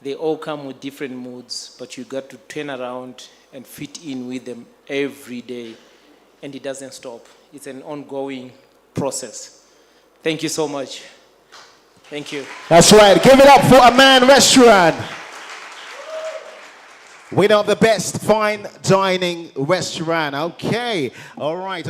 They all come with different moods, but you got to turn around and fit in with them every day. And it doesn't stop. It's an ongoing process. Thank you so much. Thank you.
That's right. Give it up for Aman Restaurant. Winner of the Best Fine Dining Restaurant. Okay. All right.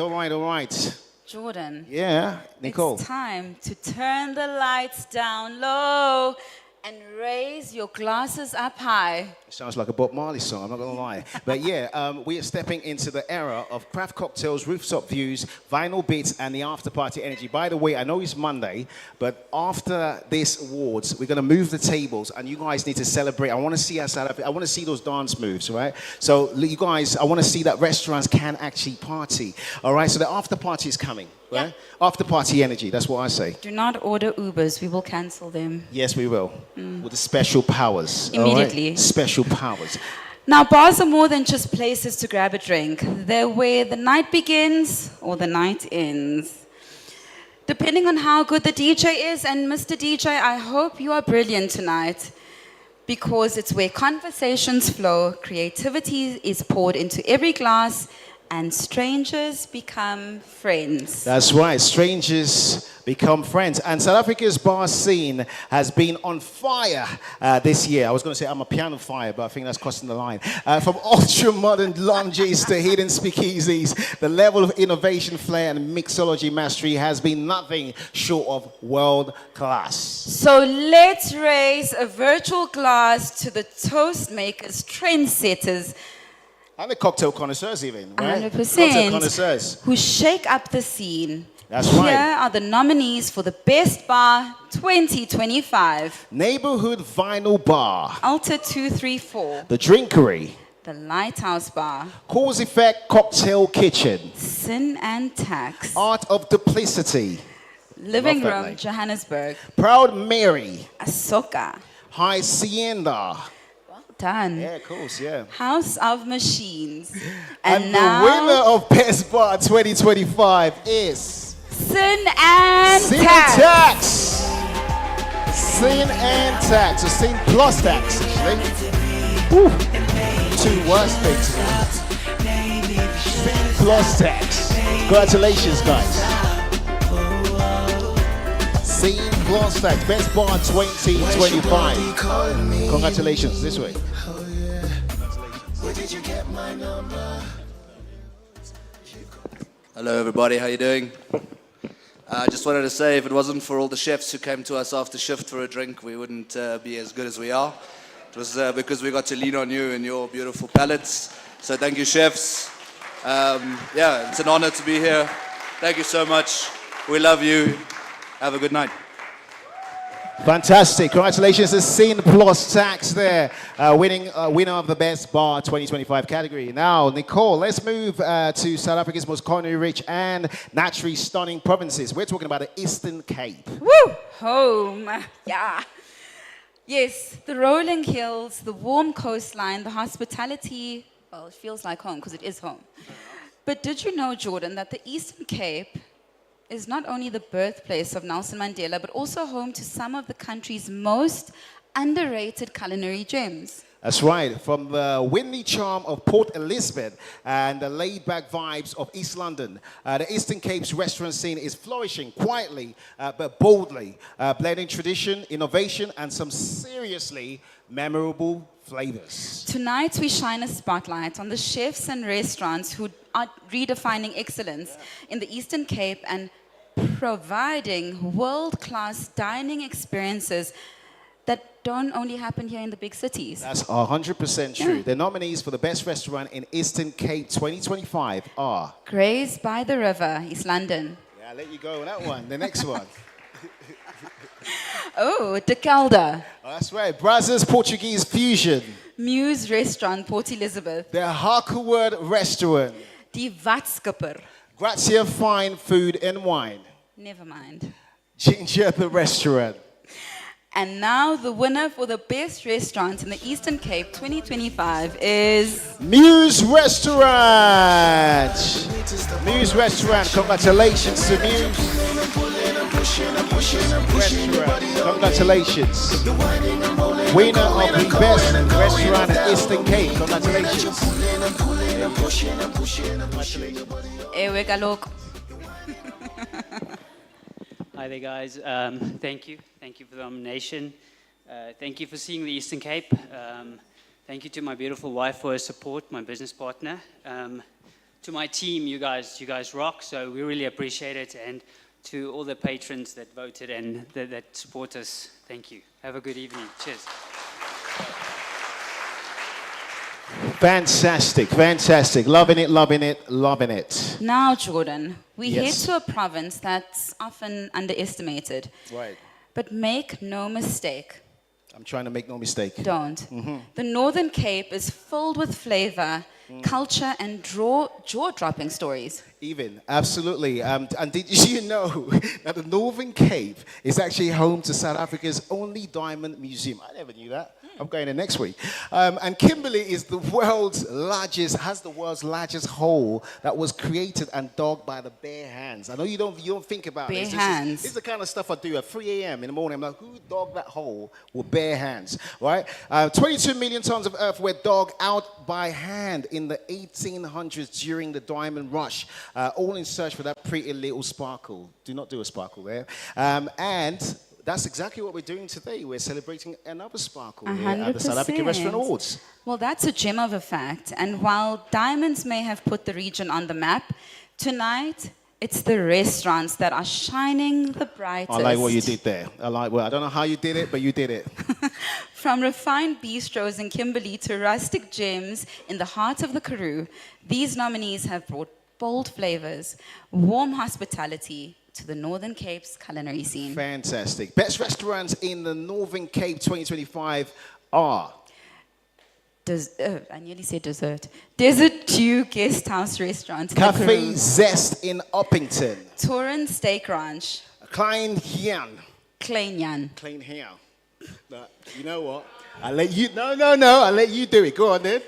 Jordan.
Yeah, Nicole.
It's time to turn the lights down low and raise your glasses up high.
Sounds like a Bob Marley song, I'm not going to lie. But yeah, we are stepping into the era of craft cocktails, rooftop views, vinyl beats, and the after-party energy. By the way, I know it's Monday, but after this awards, we're going to move the tables, and you guys need to celebrate. I want to see us out of it. I want to see those dance moves, right? So you guys, I want to see that restaurants can actually party, all right? So the after-party is coming, right? Yeah. After-party energy, that's what I say.
Do not order Ubers, we will cancel them.
Yes, we will. With the special powers.
Immediately.
All right? Special powers.
Now, bars are more than just places to grab a drink. They're where the night begins or the night ends. Depending on how good the DJ is, and Mr. DJ, I hope you are brilliant tonight, because it's where conversations flow, creativity is poured into every glass, and strangers become friends.
That's right, strangers become friends. And South Africa's bar scene has been on fire this year. I was going to say I'm a piano fire, but I think that's crossing the line. From ultra-modern lounges to hidden speakeasies, the level of innovation, flair, and mixology mastery has been nothing short of world class.
So let's raise a virtual glass to the Toastmakers trendsetters,
and the cocktail connoisseurs even, right?
100%.
Cocktail connoisseurs.
Who shake up the scene.
That's right.
Here are the nominees for the Best Bar 2025.
Neighborhood Vinyl Bar.
Alta 234.
The Drinkery.
The Lighthouse Bar.
Cause Effect Cocktail Kitchen.
Sin and Tax.
Art of Duplicity.
Living Room, Johannesburg.
Proud Mary.
Ahsoka.
Hacienda.
Done.
Yeah, of course, yeah.
House of Machines.
And
now,
the winner of Best Bar 2025 is
Sin and
Sin
Tax.
and Tax. Sin and Tax. So Sin plus Tax, actually. Woo. Two worst things. Sin plus Tax. Congratulations, guys. Sin plus Tax. Best Bar 2025. Congratulations. This way.
Where did you get my number?
Hello everybody, how you doing? I just wanted to say if it wasn't for all the chefs who came to us after shift for a drink, we wouldn't be as good as we are. It was because we got to lean on you and your beautiful palates. So thank you, chefs. Yeah, it's an honor to be here. Thank you so much. We love you. Have a good night.
Fantastic. Congratulations to Scene Plus Tax there, winner of the Best Bar 2025 category. Now, Nicole, let's move to South Africa's most culinary rich and naturally stunning provinces. We're talking about the Eastern Cape.
Woo! Home. Yeah. Yes, the rolling hills, the warm coastline, the hospitality. Well, it feels like home because it is home. But did you know, Jordan, that the Eastern Cape is not only the birthplace of Nelson Mandela, but also home to some of the country's most underrated culinary gems?
That's right. From the windy charm of Port Elizabeth and the laid-back vibes of East London, the Eastern Cape's restaurant scene is flourishing quietly but boldly, blending tradition, innovation, and some seriously memorable flavors.
Tonight, we shine a spotlight on the chefs and restaurants who are redefining excellence in the Eastern Cape and providing world-class dining experiences that don't only happen here in the big cities.
That's 100% true.
Yeah.
The nominees for the best restaurant in Eastern Cape 2025 are...
Grays by the River, East London.
Yeah, I'll let you go on that one. The next one.
Oh, De Calda.
Oh, that's right. Brazos Portuguese Fusion.
Muse Restaurant, Port Elizabeth.
The Harkerwood Restaurant.
Die Watskipper.
Grazia Fine Food and Wine.
Never mind.
Ginger the Restaurant.
And now the winner for the best restaurant in the Eastern Cape 2025 is...
Muse Restaurant. Muse Restaurant. Congratulations to Muse Restaurant. Congratulations. Winner of the best restaurant in Eastern Cape. Congratulations.
Ewe kaloku.
Hi there, guys. Thank you. Thank you for the nomination. Thank you for seeing the Eastern Cape. Thank you to my beautiful wife for her support, my business partner. To my team, you guys rock, so we really appreciate it. And to all the patrons that voted and that support us, thank you. Have a good evening. Cheers.
Fantastic, fantastic. Loving it, loving it, loving it.
Now, Jordan, we
Yes.
head to a province that's often underestimated.
Right.
But make no mistake,
I'm trying to make no mistake.
don't.
Mm-hmm.
The Northern Cape is filled with flavor, culture, and jaw-dropping stories.
Even, absolutely. And did you know that the Northern Cape is actually home to South Africa's only diamond museum? I never knew that. I'm going there next week. And Kimberley is the world's largest, has the world's largest hole that was created and dug by the bare hands. I know you don't think about
Bare
this.
hands.
This is the kind of stuff I do at 3 a.m. in the morning. I'm like, who dug that hole with bare hands, right? 22 million tons of earth were dug out by hand in the 1800s during the diamond rush, all in search for that pretty little sparkle. Do not do a sparkle there. And that's exactly what we're doing today. We're celebrating another sparkle here at the South African Restaurant Awards.
Well, that's a gem of a fact. And while diamonds may have put the region on the map, tonight it's the restaurants that are shining the brightest.
I like what you did there. I don't know how you did it, but you did it.
From refined bistros in Kimberley to rustic gems in the heart of the Karoo, these nominees have brought bold flavors, warm hospitality to the Northern Cape's culinary scene.
Fantastic. Best restaurants in the Northern Cape 2025 are...
I nearly said dessert. Desert Dew Guest House Restaurant in the
Cafe
Karoo.
Zest in Uppington.
Torin Steak Ranch.
Klein Hian.
Klein
Hian. You know what? I'll let you... No. I'll let you do it. Go on then.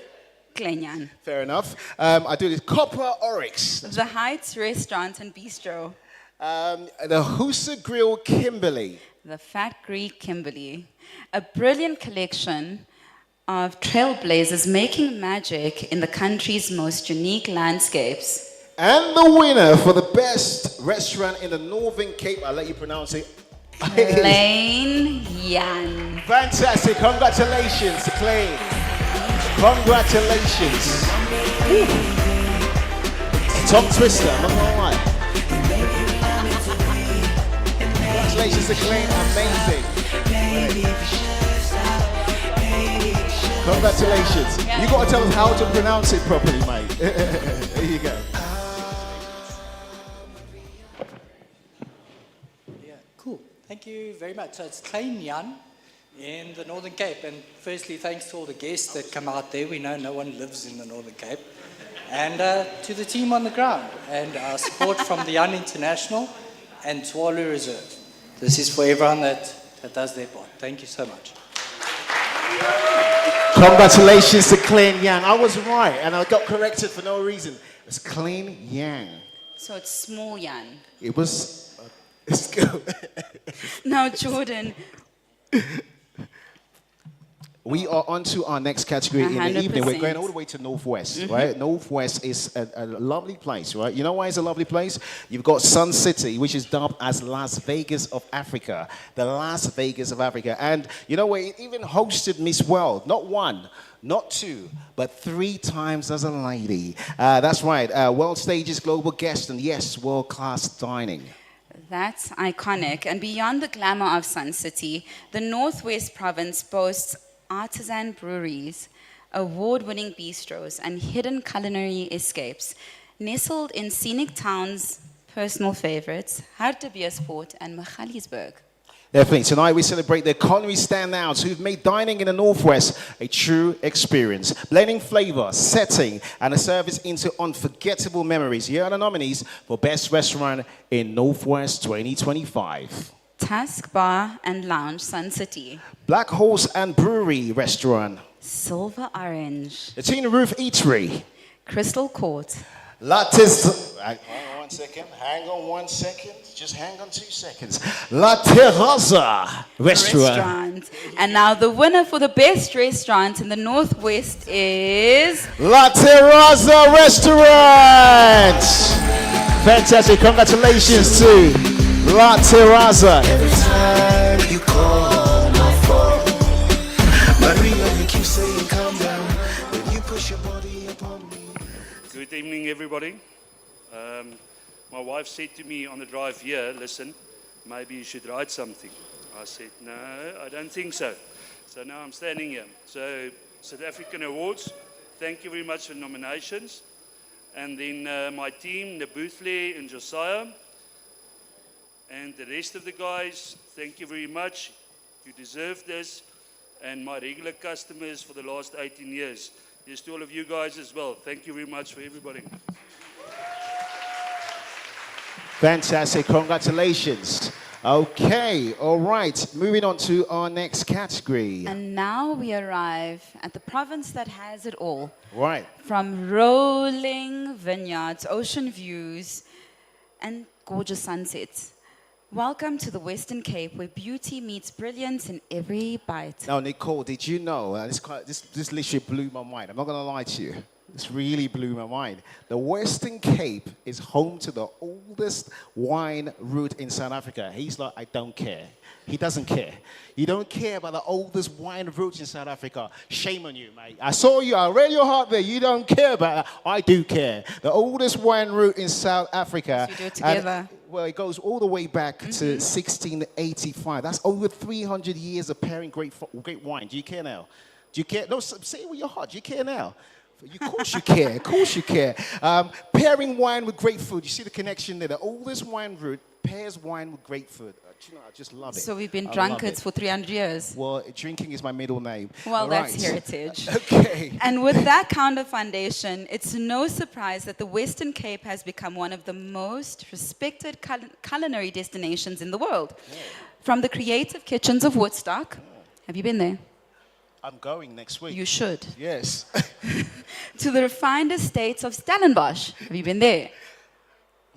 Klein
Fair enough. I do this. Copper Oryx.
The Heights Restaurant and Bistro.
The Husa Grill Kimberley.
The Fat Greek Kimberley. A brilliant collection of trailblazers making magic in the country's most unique landscapes.
And the winner for the best restaurant in the Northern Cape, I'll let you pronounce it.
Klein Yan.
Fantastic. Congratulations to Klein. Congratulations. Tongue twister, I'm not gonna lie. Congratulations to Klein, amazing. Congratulations. You got to tell us how to pronounce it properly, mate. There you go.
Yeah, cool. Thank you very much. So it's Klein Jan in the Northern Cape. And firstly, thanks to all the guests that come out there. We know no one lives in the Northern Cape. And to the team on the ground. And our support from the Young International and Tswalu Reserve. This is for everyone that does their part. Thank you so much.
Congratulations to Klein Yang. I was right, and I got corrected for no reason. It's Klein Yang.
So it's small Jan.
It was. Let's go.
Now, Jordan.
We are on to our next category in the evening. We're
100%.
going all the way to Northwest, right? Northwest is a lovely place, right? You know why it's a lovely place? You've got Sun City, which is dubbed as Las Vegas of Africa. The Las Vegas of Africa. And you know what? It even hosted Miss World. Not one, not two, but 3 times as a lady. That's right. World Stages Global Guest and yes, world-class dining.
That's iconic. And beyond the glamour of Sun City, the Northwest province boasts artisan breweries, award-winning bistros, and hidden culinary escapes, nestled in scenic towns, personal favorites, Hartbeespoort and Magaliesburg.
Definitely. Tonight we celebrate the culinary standouts who've made dining in the Northwest a true experience, blending flavor, setting, and a service into unforgettable memories. Here are the nominees for Best Restaurant in Northwest 2025.
Tusk Bar and Lounge, Sun City.
Black Horse and Brewery Restaurant.
Silver Orange.
The Tin Roof Eatery.
Crystal Court.
Lattes. Hang on 1 second. Hang on 1 second. Just hang on 2 seconds. La Terraza Restaurant.
And now the winner for the best restaurant in the Northwest is
La Terraza Restaurant. Fantastic. Congratulations to La Terraza.
Every time you call my phone, Maria, you keep saying calm down when you push your body upon me.
Good evening, everybody. My wife said to me on the drive here, listen, maybe you should write something. I said, no, I don't think so. So now I'm standing here. So South African Awards, thank you very much for nominations. And then my team, Nabuthle and Josiah, and the rest of the guys, thank you very much. You deserve this. And my regular customers for the last 18 years. Here's to all of you guys as well. Thank you very much for everybody.
Fantastic. Congratulations. Okay. All right. Moving on to our next category.
And now we arrive at the province that has it all.
Right.
From rolling vineyards, ocean views, and gorgeous sunsets. Welcome to the Western Cape, where beauty meets brilliance in every bite.
Now, Nicole, did you know, this literally blew my mind. I'm not going to lie to you. This really blew my mind. The Western Cape is home to the oldest wine route in South Africa. He's like, I don't care. He doesn't care. You don't care about the oldest wine route in South Africa. Shame on you, mate. I saw you. I read your heart there. You don't care about that. I do care. The oldest wine route in South Africa.
So you do it together.
Well, it goes all the way back to 1685. That's over 300 years of pairing great wine. Do you care now? Do you care? No, say it with your heart. Do you care now? Of course you care. Of course you care. Pairing wine with great food. You see the connection there. The oldest wine route pairs wine with great food. You know, I just love it.
So we've been
I love
drunkards
it.
for 300 years.
Well, drinking is my middle name.
Well,
All
that's
right.
heritage.
Okay.
And with that kind of foundation, it's no surprise that the Western Cape has become one of the most respected culinary destinations in the world. From the creative kitchens of Woodstock, have you been there?
I'm going next week.
You should.
Yes.
To the refined estates of Stellenbosch. Have you been there?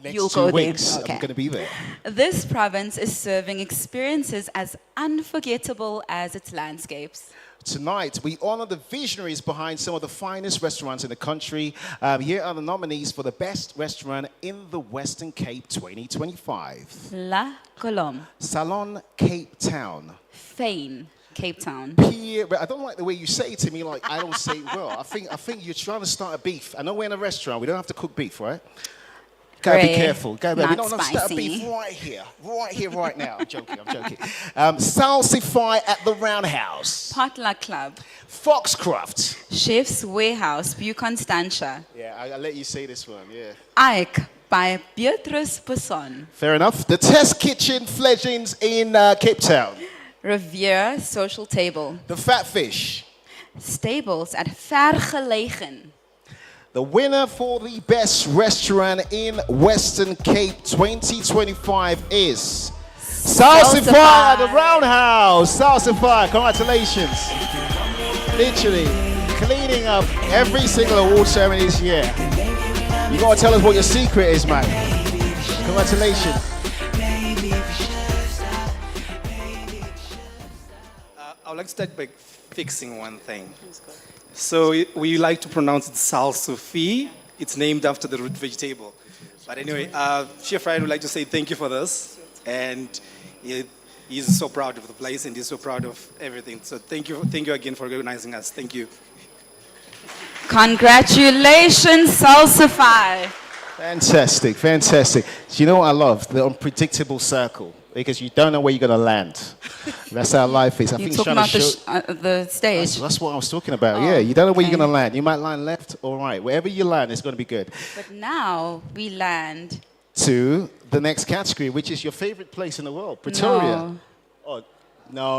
Next
You'll
2
go there.
weeks,
Okay.
I'm going to be there.
This province is serving experiences as unforgettable as its landscapes.
Tonight, we honor the visionaries behind some of the finest restaurants in the country. Here are the nominees for the best restaurant in the Western Cape 2025.
La Colombe.
Salon Cape Town.
Fane, Cape Town.
Pierre, I don't like the way you say it to me like I don't say it well. I think you're trying to start a beef. I know we're in a restaurant. We don't have to cook beef, right? Gotta be
Gray,
careful. We
not
don't start a beef
spicy.
right here, right now. I'm joking. Salsify at the Roundhouse.
Potluck Club.
Foxcroft.
Chef's Warehouse, View Constantia.
Yeah, I'll let you say this one, yeah.
Ike, by Beatrice Poisson.
Fair enough. The Test Kitchen fledglings in Cape Town.
Revere Social Table.
The Fat Fish.
Stables at Vergelegen.
The winner for the best restaurant in Western Cape 2025 is Salsify at the Roundhouse. Salsify, congratulations. Literally cleaning up every single award ceremony this year. You gotta tell us what your secret is, man. Congratulations.
I would like to start by fixing one thing. So we like to pronounce it salsify. It's named after the root vegetable. But anyway, Chef Ryan would like to say thank you for this. And he's so proud of the place and he's so proud of everything. So thank you again for organizing us. Thank you.
Congratulations, Salsify.
Fantastic, fantastic. Do you know what I love? The unpredictable circle. Because you don't know where you're going to land. That's how life is. I
You're
think
talking about the stage.
That's what I was talking about. Yeah, you don't know where you're going to land. You might land left or right. Wherever you land, it's going to be good.
But now we land.
To the next category, which is your favorite place in the world, Pretoria.
No.
Oh,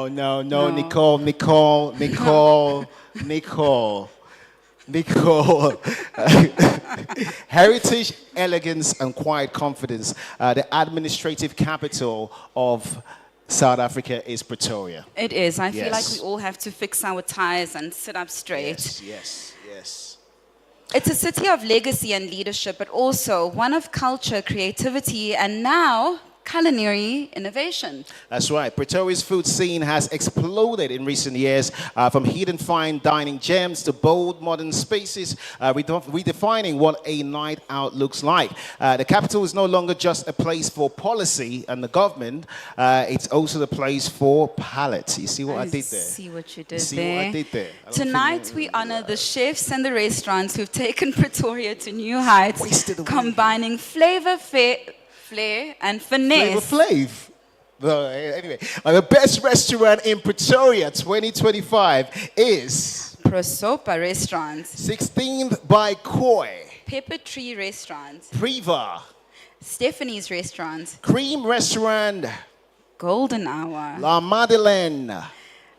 no, Nicole. Heritage, elegance, and quiet confidence. The administrative capital of South Africa is Pretoria.
It is. I feel like
Yes.
we all have to fix our ties and sit up straight.
Yes.
It's a city of legacy and leadership, but also one of culture, creativity, and now culinary innovation.
That's right. Pretoria's food scene has exploded in recent years, from hidden fine dining gems to bold modern spaces, redefining what a night out looks like. The capital is no longer just a place for policy and the government, it's also the place for palate. You see what I did there?
See what you did
See
there.
what I did there? I don't
Tonight we honor the chefs and the restaurants who've taken Pretoria to new heights, combining flair and finesse.
Flavor Flav. Well, anyway, the best restaurant in Pretoria 2025 is
Prosopa Restaurants,
16th by Koi,
Pepper Tree Restaurants,
Priva,
Stephanie's Restaurants,
Cream Restaurant,
Golden Hour,
La Madeleine,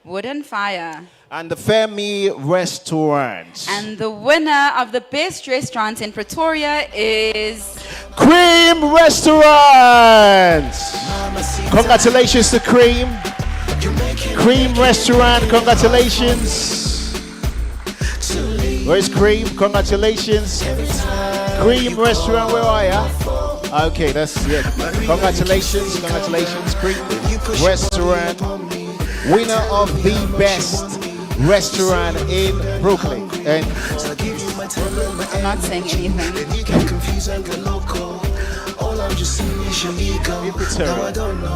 Wooden Fire,
and the Femi Restaurant.
and the winner of the best restaurant in Pretoria is
Cream Restaurant! Congratulations to Cream. Cream Restaurant, congratulations. Where's Cream? Congratulations. Cream Restaurant, where are ya? Okay, that's it. Congratulations, Cream Restaurant. Winner of the best restaurant in Brooklyn. And
I'm not saying anything.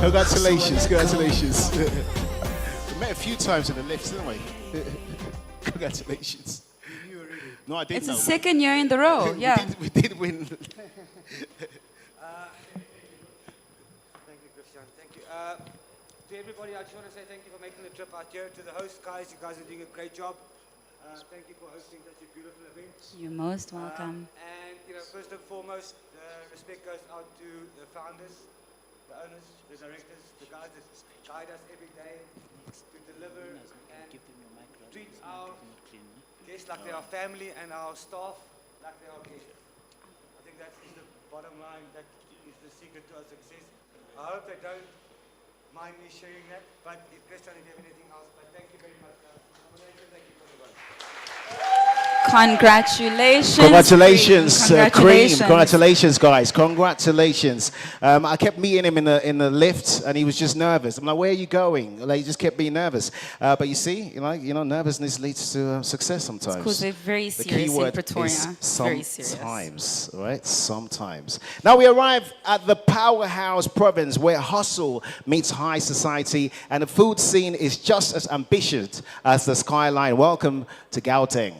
Congratulations. We met a few times in the lifts, didn't we? Congratulations. No, I didn't.
It's the second year in the row, yeah.
We did win.
Thank you, Christian. Thank you. To everybody, I just want to say thank you for making the trip out here. To the host guys, you guys are doing a great job. Thank you for hosting such a beautiful event.
You're most welcome.
And first and foremost, respect goes out to the founders, the owners, the directors, the guys that guide us every day to deliver and treat our guests like they are family and our staff like they are guests. I think that is the bottom line. That is the secret to our success. I hope they don't mind me sharing that. But if Christian, if you have anything else, but thank you very much. Thank you for everybody.
Congratulations.
Cream. Congratulations, guys. Congratulations. I kept meeting him in the lift, and he was just nervous. I'm like, where are you going? Like, he just kept being nervous. But you see, nervousness leads to success sometimes.
Because they're very
The
serious
key
in
word
Pretoria.
is
Very serious.
sometimes, right? Sometimes. Now we arrive at the powerhouse province where hustle meets high society, and the food scene is just as ambitious as the skyline. Welcome to Gauteng.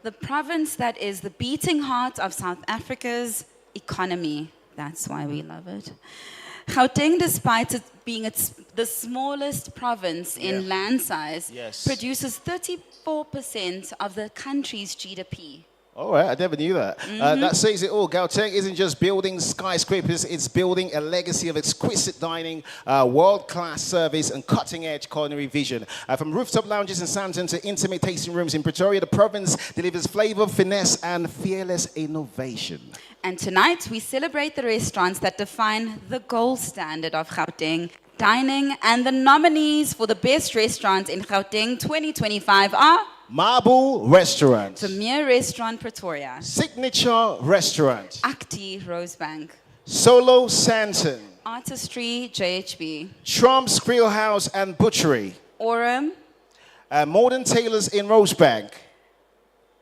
The province that is the beating heart of South Africa's economy. That's why we love it. Gauteng, despite it being the smallest province in land size,
Yes.
produces 34% of the country's GDP.
All right, I never knew that. That says it all. Gauteng isn't just building skyscrapers, it's building a legacy of exquisite dining, world-class service, and cutting-edge culinary vision. From rooftop lounges in Sandton to intimate tasting rooms in Pretoria, the province delivers flavor, finesse, and fearless innovation.
And tonight, we celebrate the restaurants that define the gold standard of Gauteng dining, and the nominees for the best restaurants in Gauteng 2025 are
Marble Restaurant,
Vermeer Restaurant Pretoria,
Signature Restaurant,
Acti Rosebank,
Solo Santon,
Artistry JHB,
Trump's Grill House and Butchery,
Orem,
Modern Tailors in Rosebank,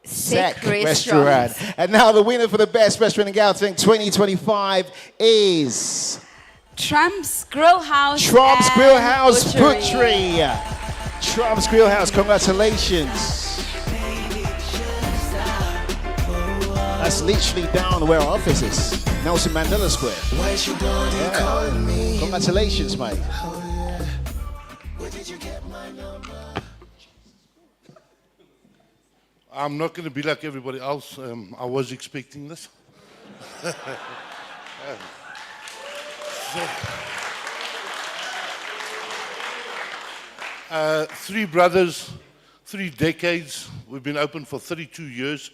Sek
Restaurant. And now the winner for the best restaurant in Gauteng 2025 is
Trump's Grill House.
Trump's
and
Grill House
Butchery.
Butchery. Trump's Grill House, congratulations. That's literally down where our office is, Nelson Mandela Square. Yeah. Congratulations, mate.
I'm not going to be like everybody else. I was expecting this. Three brothers, 3 decades. We've been open for 32 years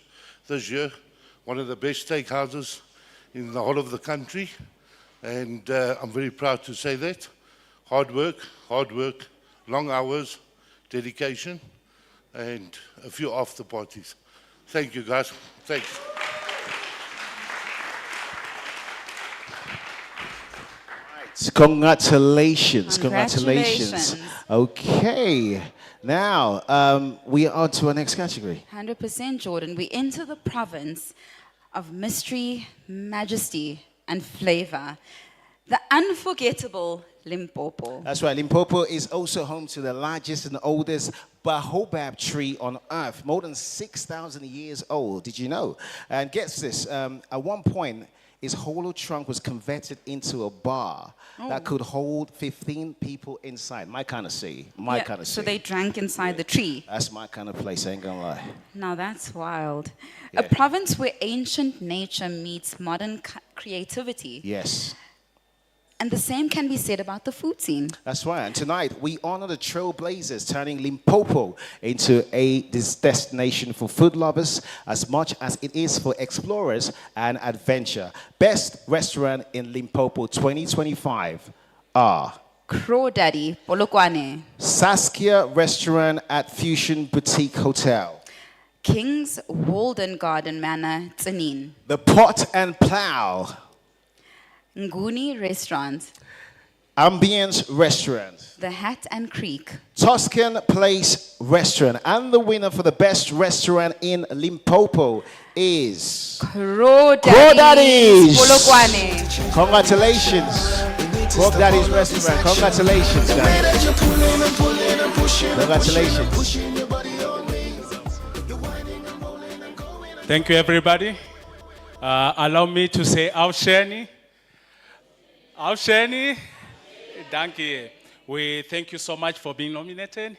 this year. One of the best steakhouses in the whole of the country. And I'm very proud to say that. Hard work, long hours, dedication, and a few after parties. Thank you, guys. Thanks.
Congratulations. Okay, now we are on to our next category.
100% Jordan. We enter the province of mystery, majesty, and flavor. The unforgettable Limpopo.
That's right, Limpopo is also home to the largest and oldest baobab tree on earth, more than 6,000 years old. Did you know? And guess this, at one point, his hollow trunk was converted into a bar that could hold 15 people inside. My kind of sea.
So they drank inside the tree.
That's my kind of place, I ain't gonna lie.
Now that's wild. A province where ancient nature meets modern creativity.
Yes.
And the same can be said about the food scene.
That's right. And tonight, we honor the trailblazers, turning Limpopo into a destination for food lovers as much as it is for explorers and adventure. Best restaurant in Limpopo 2025 are
Crawdaddy, Polokwane,
Saskia Restaurant at Fusion Boutique Hotel,
King's Walden Garden Manor, Tsenin,
The Pot and Plow,
Nguni Restaurant,
Ambience Restaurant,
The Hat and Creek,
Tuscan Place Restaurant, and the winner for the best restaurant in Limpopo is
Crawdaddy's Polokwane.
Congratulations. Crawdaddy's Restaurant. Congratulations, guys. Congratulations.
Thank you, everybody. Allow me to say Awsheni. Awsheni. Thank you. We thank you so much for being nominated.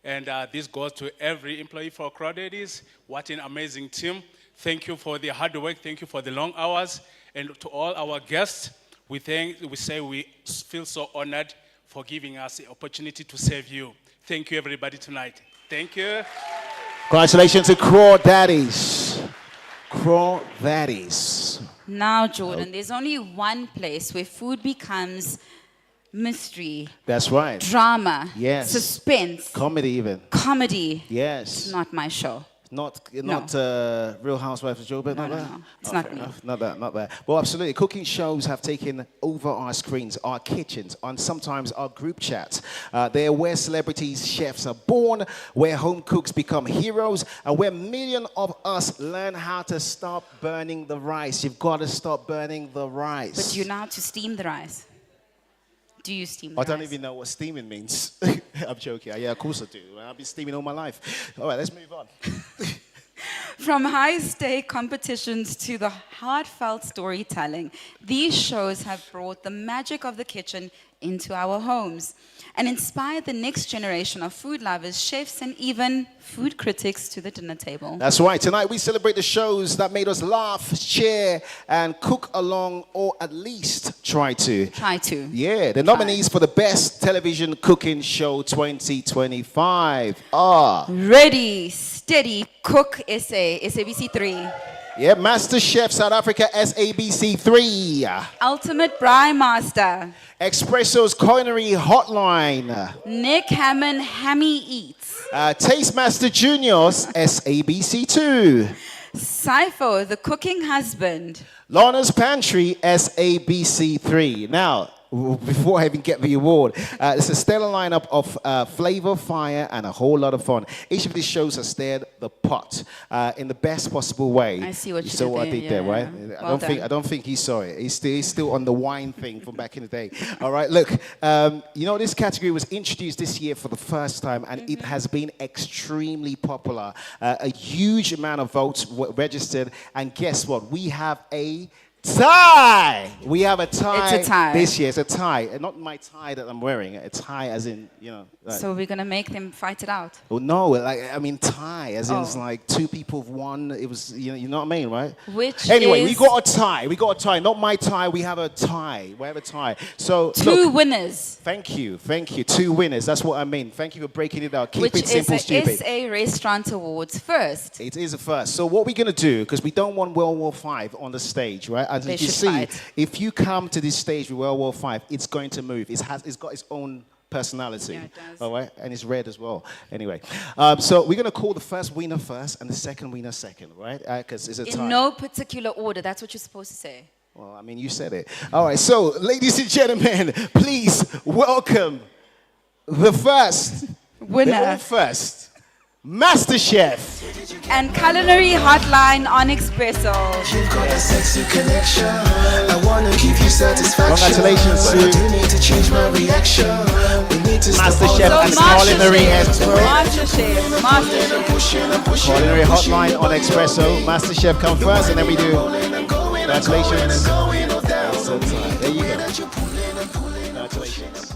And this goes to every employee for Crawdaddy's. What an amazing team. Thank you for the hard work. Thank you for the long hours. And to all our guests, we say we feel so honored for giving us the opportunity to serve you. Thank you, everybody, tonight. Thank you.
Congratulations to Crawdaddy's. Crawdaddy's.
Now, Jordan, there's only one place where food becomes mystery.
That's right.
Drama.
Yes.
Suspense.
Comedy even.
Comedy.
Yes.
It's not my show.
Not Real Housewives of Joburg, not that?
No. It's not me.
Not that. Well, absolutely. Cooking shows have taken over our screens, our kitchens, and sometimes our group chats. They're where celebrities, chefs are born, where home cooks become heroes, and where millions of us learn how to stop burning the rice. You've got to stop burning the rice.
But you know how to steam the rice. Do you steam the
I
rice?
don't even know what steaming means. I'm joking. Yeah, of course I do. I've been steaming all my life. All right, let's move on.
From high-stake competitions to the heartfelt storytelling, these shows have brought the magic of the kitchen into our homes and inspired the next generation of food lovers, chefs, and even food critics to the dinner table.
That's right. Tonight we celebrate the shows that made us laugh, cheer, and cook along, or at least try to.
Try to.
Yeah, the nominees for the Best Television Cooking Show 2025 are...
Ready, Steady, Cook SA, SABC 3.
Yeah, Master Chef South Africa, SABC 3.
Ultimate Braai Master.
Expresso's Culinary Hotline.
Nick Hammond, Hammy Eats.
Taste Master Juniors, SABC 2.
Sypho, the Cooking Husband.
Lana's Pantry, SABC 3. Now, before I even get the award, it's a stellar lineup of flavor, fire, and a whole lot of fun. Each of these shows has stirred the pot in the best possible way.
I see what you
saw
did
what I
there,
did there,
yeah.
right?
Well
I don't think he saw it. He's still on the wine thing from back in the day. All right, look, this category was introduced this year for the first time, and it has been extremely popular. A huge amount of votes were registered, and guess what? We have a tie! We have a tie,
It's a tie.
this year. It's a tie. Not my tie that I'm wearing. A tie as in,
So we're going to make them fight it out.
well, no, I mean tie, as in it's
Oh.
like two people have won. It was, you know what I mean, right?
Which
Anyway,
is
we got a tie. We got a tie. Not my tie. We have a tie. We have a tie. So
two
look,
winners,
Thank you. Two winners. That's what I mean. Thank you for breaking it out. Keep
which
it simple,
is the
stupid.
SA Restaurant Awards first.
It is a first. So what we're going to do, because we don't want World War V on the stage, right? As
They
you can
should
see,
fight.
if you come to this stage with World War V, it's going to move. It's got its own personality.
Yeah, it does.
All right? And it's red as well. Anyway, so we're going to call the first winner first and the second winner second, right? Because it's a tie.
In no particular order. That's what you're supposed to say.
Well, I mean, you said it. All right, so ladies and gentlemen, please welcome the first
Winner.
the all first Master Chef.
And Culinary Hotline on Expresso.
You've got a sexy connection. I wanna give you satisfaction.
Congratulations
But I
to
do need to change my reaction. We need to
Master
stop
Chef
all
and
the-
Culinary Expresso.
Master Chef.
Culinary Hotline on Expresso. Master Chef come first, and then we do. Congratulations. So, there you go. Congratulations.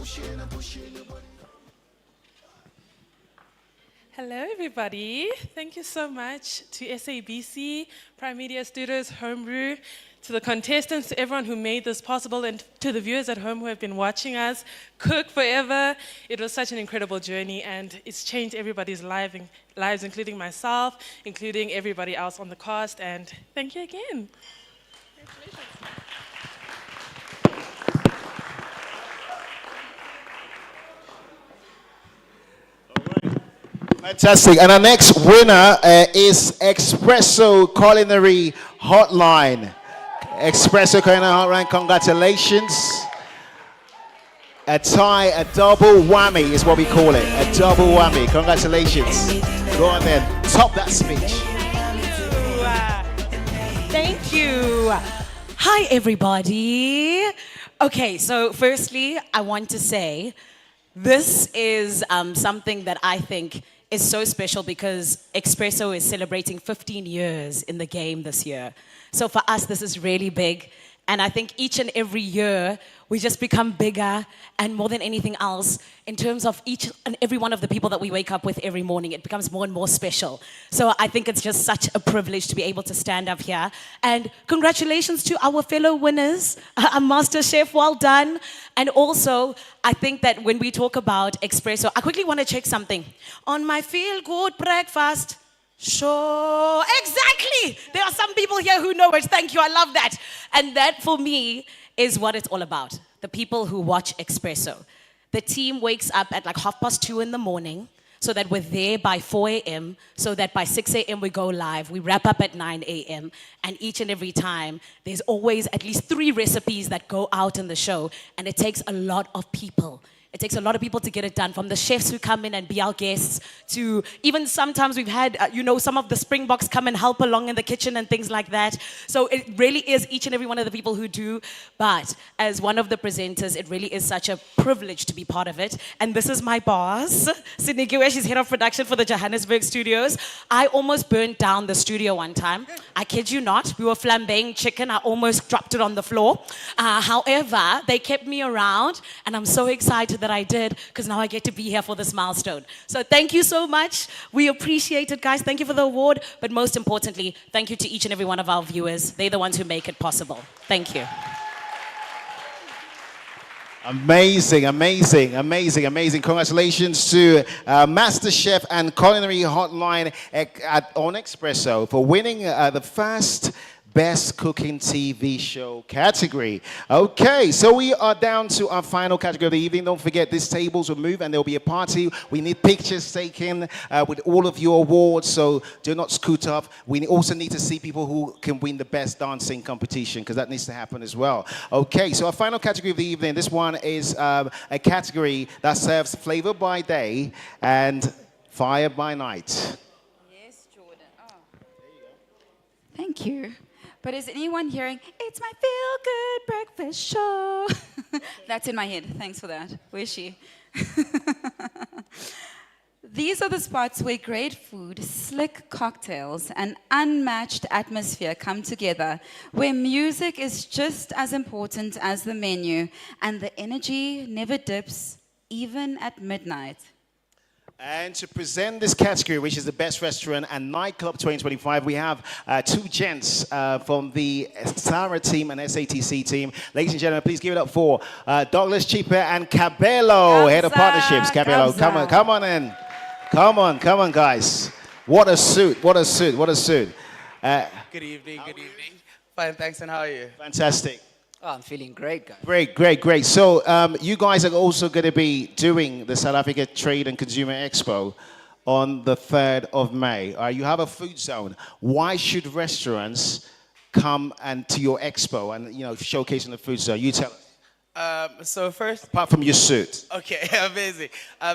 Hello, everybody. Thank you so much to SABC, Prime Media Studios, Homebrew, to the contestants, to everyone who made this possible, and to the viewers at home who have been watching us cook forever. It was such an incredible journey, and it's changed everybody's lives, including myself, including everybody else on the cast, and thank you again.
Fantastic. And our next winner is Expresso Culinary Hotline. Expresso Culinary Hotline, congratulations. A tie, a double whammy is what we call it. A double whammy. Congratulations. Go on then. Top that speech.
Thank you. Hi, everybody. Okay, so firstly, I want to say this is something that I think is so special because Expresso is celebrating 15 years in the game this year. So for us, this is really big. And I think each and every year, we just become bigger, and more than anything else, in terms of each and every one of the people that we wake up with every morning, it becomes more and more special. So I think it's just such a privilege to be able to stand up here. And congratulations to our fellow winners, Master Chef, well done. And also, I think that when we talk about Expresso, I quickly want to check something. On my feel-good breakfast, sure, exactly. There are some people here who know it. Thank you, I love that. And that, for me, is what it's all about. The people who watch Expresso. The team wakes up at like 2:30 in the morning so that we're there by 4 a.m., so that by 6 a.m. we go live. We wrap up at 9 a.m. And each and every time, there's always at least 3 recipes that go out in the show. And it takes a lot of people It takes a lot of people to get it done, from the chefs who come in and be our guests to even sometimes we've had, some of the Springboks come and help along in the kitchen and things like that. So it really is each and every one of the people who do. But as one of the presenters, it really is such a privilege to be part of it. And this is my boss, Sydney Giwe. She's head of production for the Johannesburg studios. I almost burnt down the studio one time. I kid you not. We were flambeing chicken. I almost dropped it on the floor. However, they kept me around, and I'm so excited that I did, because now I get to be here for this milestone. So thank you so much. We appreciate it, guys. Thank you for the award. But most importantly, thank you to each and every one of our viewers. They're the ones who make it possible. Thank you.
Amazing, amazing, amazing, amazing. Congratulations to Master Chef and Culinary Hotline on Expresso for winning the first Best Cooking TV Show category. Okay, so we are down to our final category of the evening. Don't forget, these tables will move and there will be a party. We need pictures taken with all of your awards, so do not scoot up. We also need to see people who can win the best dancing competition, because that needs to happen as well. Okay, so our final category of the evening, this one is a category that serves flavor by day and fire by night.
Yes, Jordan. Oh. There you go. Thank you. But is anyone hearing, it's my feel-good breakfast show? That's in my head. Thanks for that. Where's she? These are the spots where great food, slick cocktails, and unmatched atmosphere come together, where music is just as important as the menu, and the energy never dips, even at midnight.
And to present this category, which is the Best Restaurant and Nightclub 2025, we have two gents from the Sarah team and SATC team. Ladies and gentlemen, please give it up for Douglas Chipe and Cabello, head of partnerships. Cabello, come on in. Come on, guys. What a suit, what a suit, what a suit.
Good evening, good evening. Fine, thanks, and how are you?
Fantastic.
Oh, I'm feeling great, guys.
Great. So you guys are also going to be doing the South Africa Trade and Consumer Expo on the 3rd of May. You have a food zone. Why should restaurants come and to your expo and showcasing the food zone? You tell us.
So first,
apart from your suit.
Okay, amazing.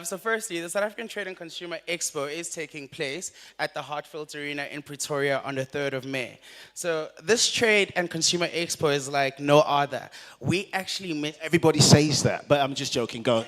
So firstly, the South African Trade and Consumer Expo is taking place at the Hartfield Arena in Pretoria on the 3rd of May. So this Trade and Consumer Expo is like no other. We actually
everybody says that, but I'm just joking. Go.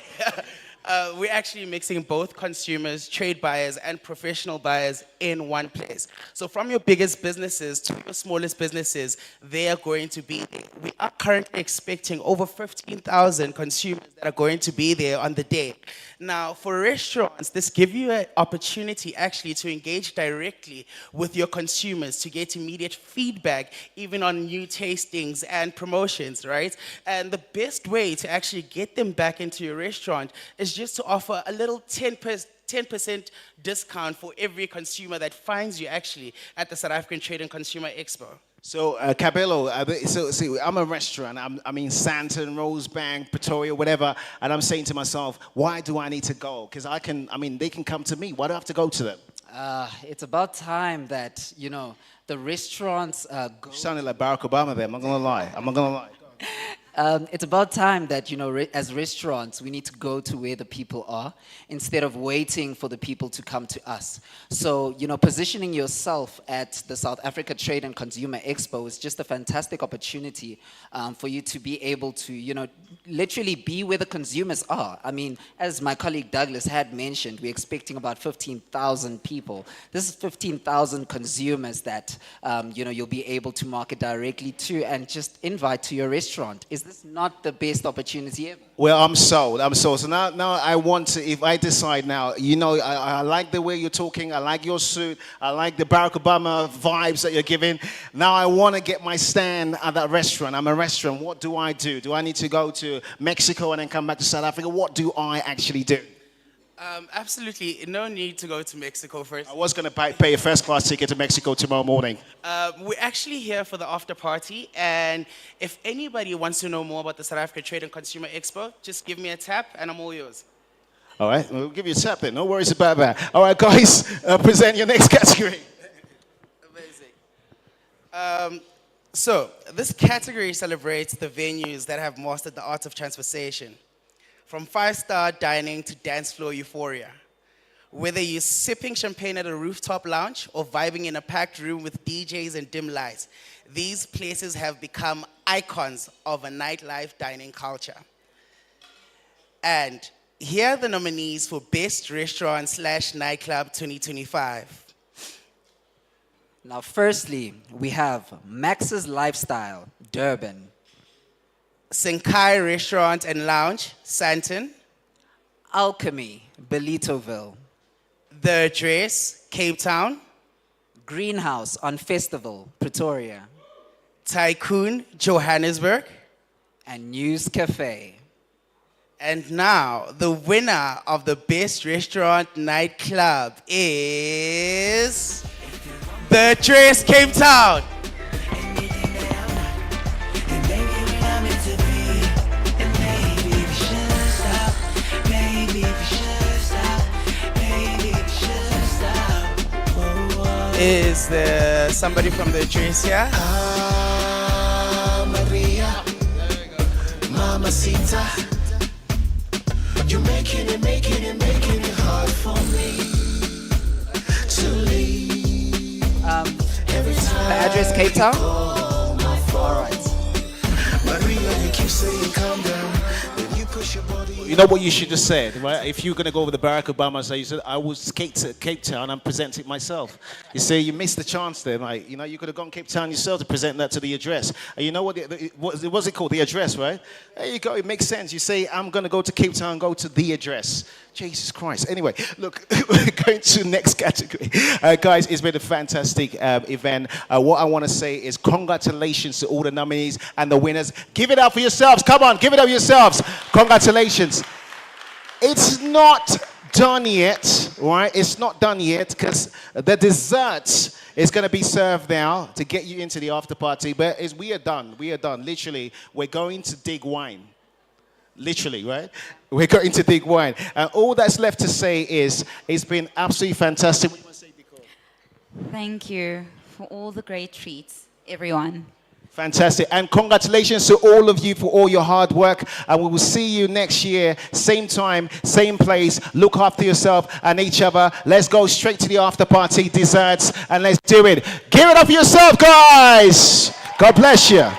We're actually mixing both consumers, trade buyers, and professional buyers in one place. So from your biggest businesses to your smallest businesses, they are going to be there. We are currently expecting over 15,000 consumers that are going to be there on the day. Now, for restaurants, this gives you an opportunity actually to engage directly with your consumers to get immediate feedback, even on new tastings and promotions, right? And the best way to actually get them back into your restaurant is just to offer a little 10% discount for every consumer that finds you actually at the South African Trade and Consumer Expo.
So, Cabello, see, I'm a restaurant. I'm in Sandton, Rosebank, Pretoria, whatever, and I'm saying to myself, why do I need to go? Because they can come to me. Why do I have to go to them?
It's about time that, the restaurants go...
You sounded like Barack Obama there, I'm not going to lie.
It's about time that, as restaurants, we need to go to where the people are instead of waiting for the people to come to us. So, positioning yourself at the South Africa Trade and Consumer Expo is just a fantastic opportunity for you to be able to, literally be where the consumers are. I mean, as my colleague Douglas had mentioned, we're expecting about 15,000 people. This is 15,000 consumers that, you'll be able to market directly to and just invite to your restaurant. Is this not the best opportunity ever?
Well, I'm sold. So now I want to, if I decide now, I like the way you're talking, I like your suit, I like the Barack Obama vibes that you're giving. Now I want to get my stand at that restaurant. I'm a restaurant. What do I do? Do I need to go to Mexico and then come back to South Africa? What do I actually do?
Absolutely, no need to go to Mexico first.
I was going to pay a first class ticket to Mexico tomorrow morning.
We're actually here for the after party, and if anybody wants to know more about the South Africa Trade and Consumer Expo, just give me a tap and I'm all yours.
All right, we'll give you a tap then. No worries about that. All right, guys, present your next category.
Amazing. So this category celebrates the venues that have mastered the art of transportation. From five-star dining to dance floor euphoria. Whether you're sipping champagne at a rooftop lounge or vibing in a packed room with DJs and dim lights, these places have become icons of a nightlife dining culture. And here are the nominees for Best Restaurant / Nightclub 2025.
Now, firstly, we have Max's Lifestyle, Durban.
Senkai Restaurant and Lounge, Sandton.
Alchemy, Belitoville.
The Address, Cape Town.
Greenhouse on Festival, Pretoria.
Tycoon, Johannesburg.
And News Cafe.
And now, the winner of the Best Restaurant Nightclub is The Address, Cape Town. Is there somebody from The Address here?
Maria, Mamacita, you're making it hard for me to leave. Every time
The address, Cape Town?
All right. Maria, you keep saying calm down. Then you push your body.
You know what you should have said, right? If you're going to go over the Barack Obama, so you said, I will skate to Cape Town and present it myself. You see, you missed the chance there, like, you know, you could have gone Cape Town yourself to present that to The Address. And you know what, what's it called? The Address, right? There you go, it makes sense. You say, I'm going to go to Cape Town, go to The Address. Jesus Christ. Anyway, look, we're going to the next category. Guys, it's been a fantastic event. What I want to say is congratulations to all the nominees and the winners. Give it up for yourselves. Come on, give it up for yourselves. Congratulations. It's not done yet, right? It's not done yet because the dessert is going to be served now to get you into the after party. But we are done. We are done. Literally, we're going to dig wine. Literally, right? We're going to dig wine. And all that's left to say is it's been absolutely fantastic.
Thank you for all the great treats, everyone.
Fantastic. And congratulations to all of you for all your hard work. And we will see you next year, same time, same place. Look after yourself and each other. Let's go straight to the after party desserts and let's do it. Give it up for yourself, guys. God bless you.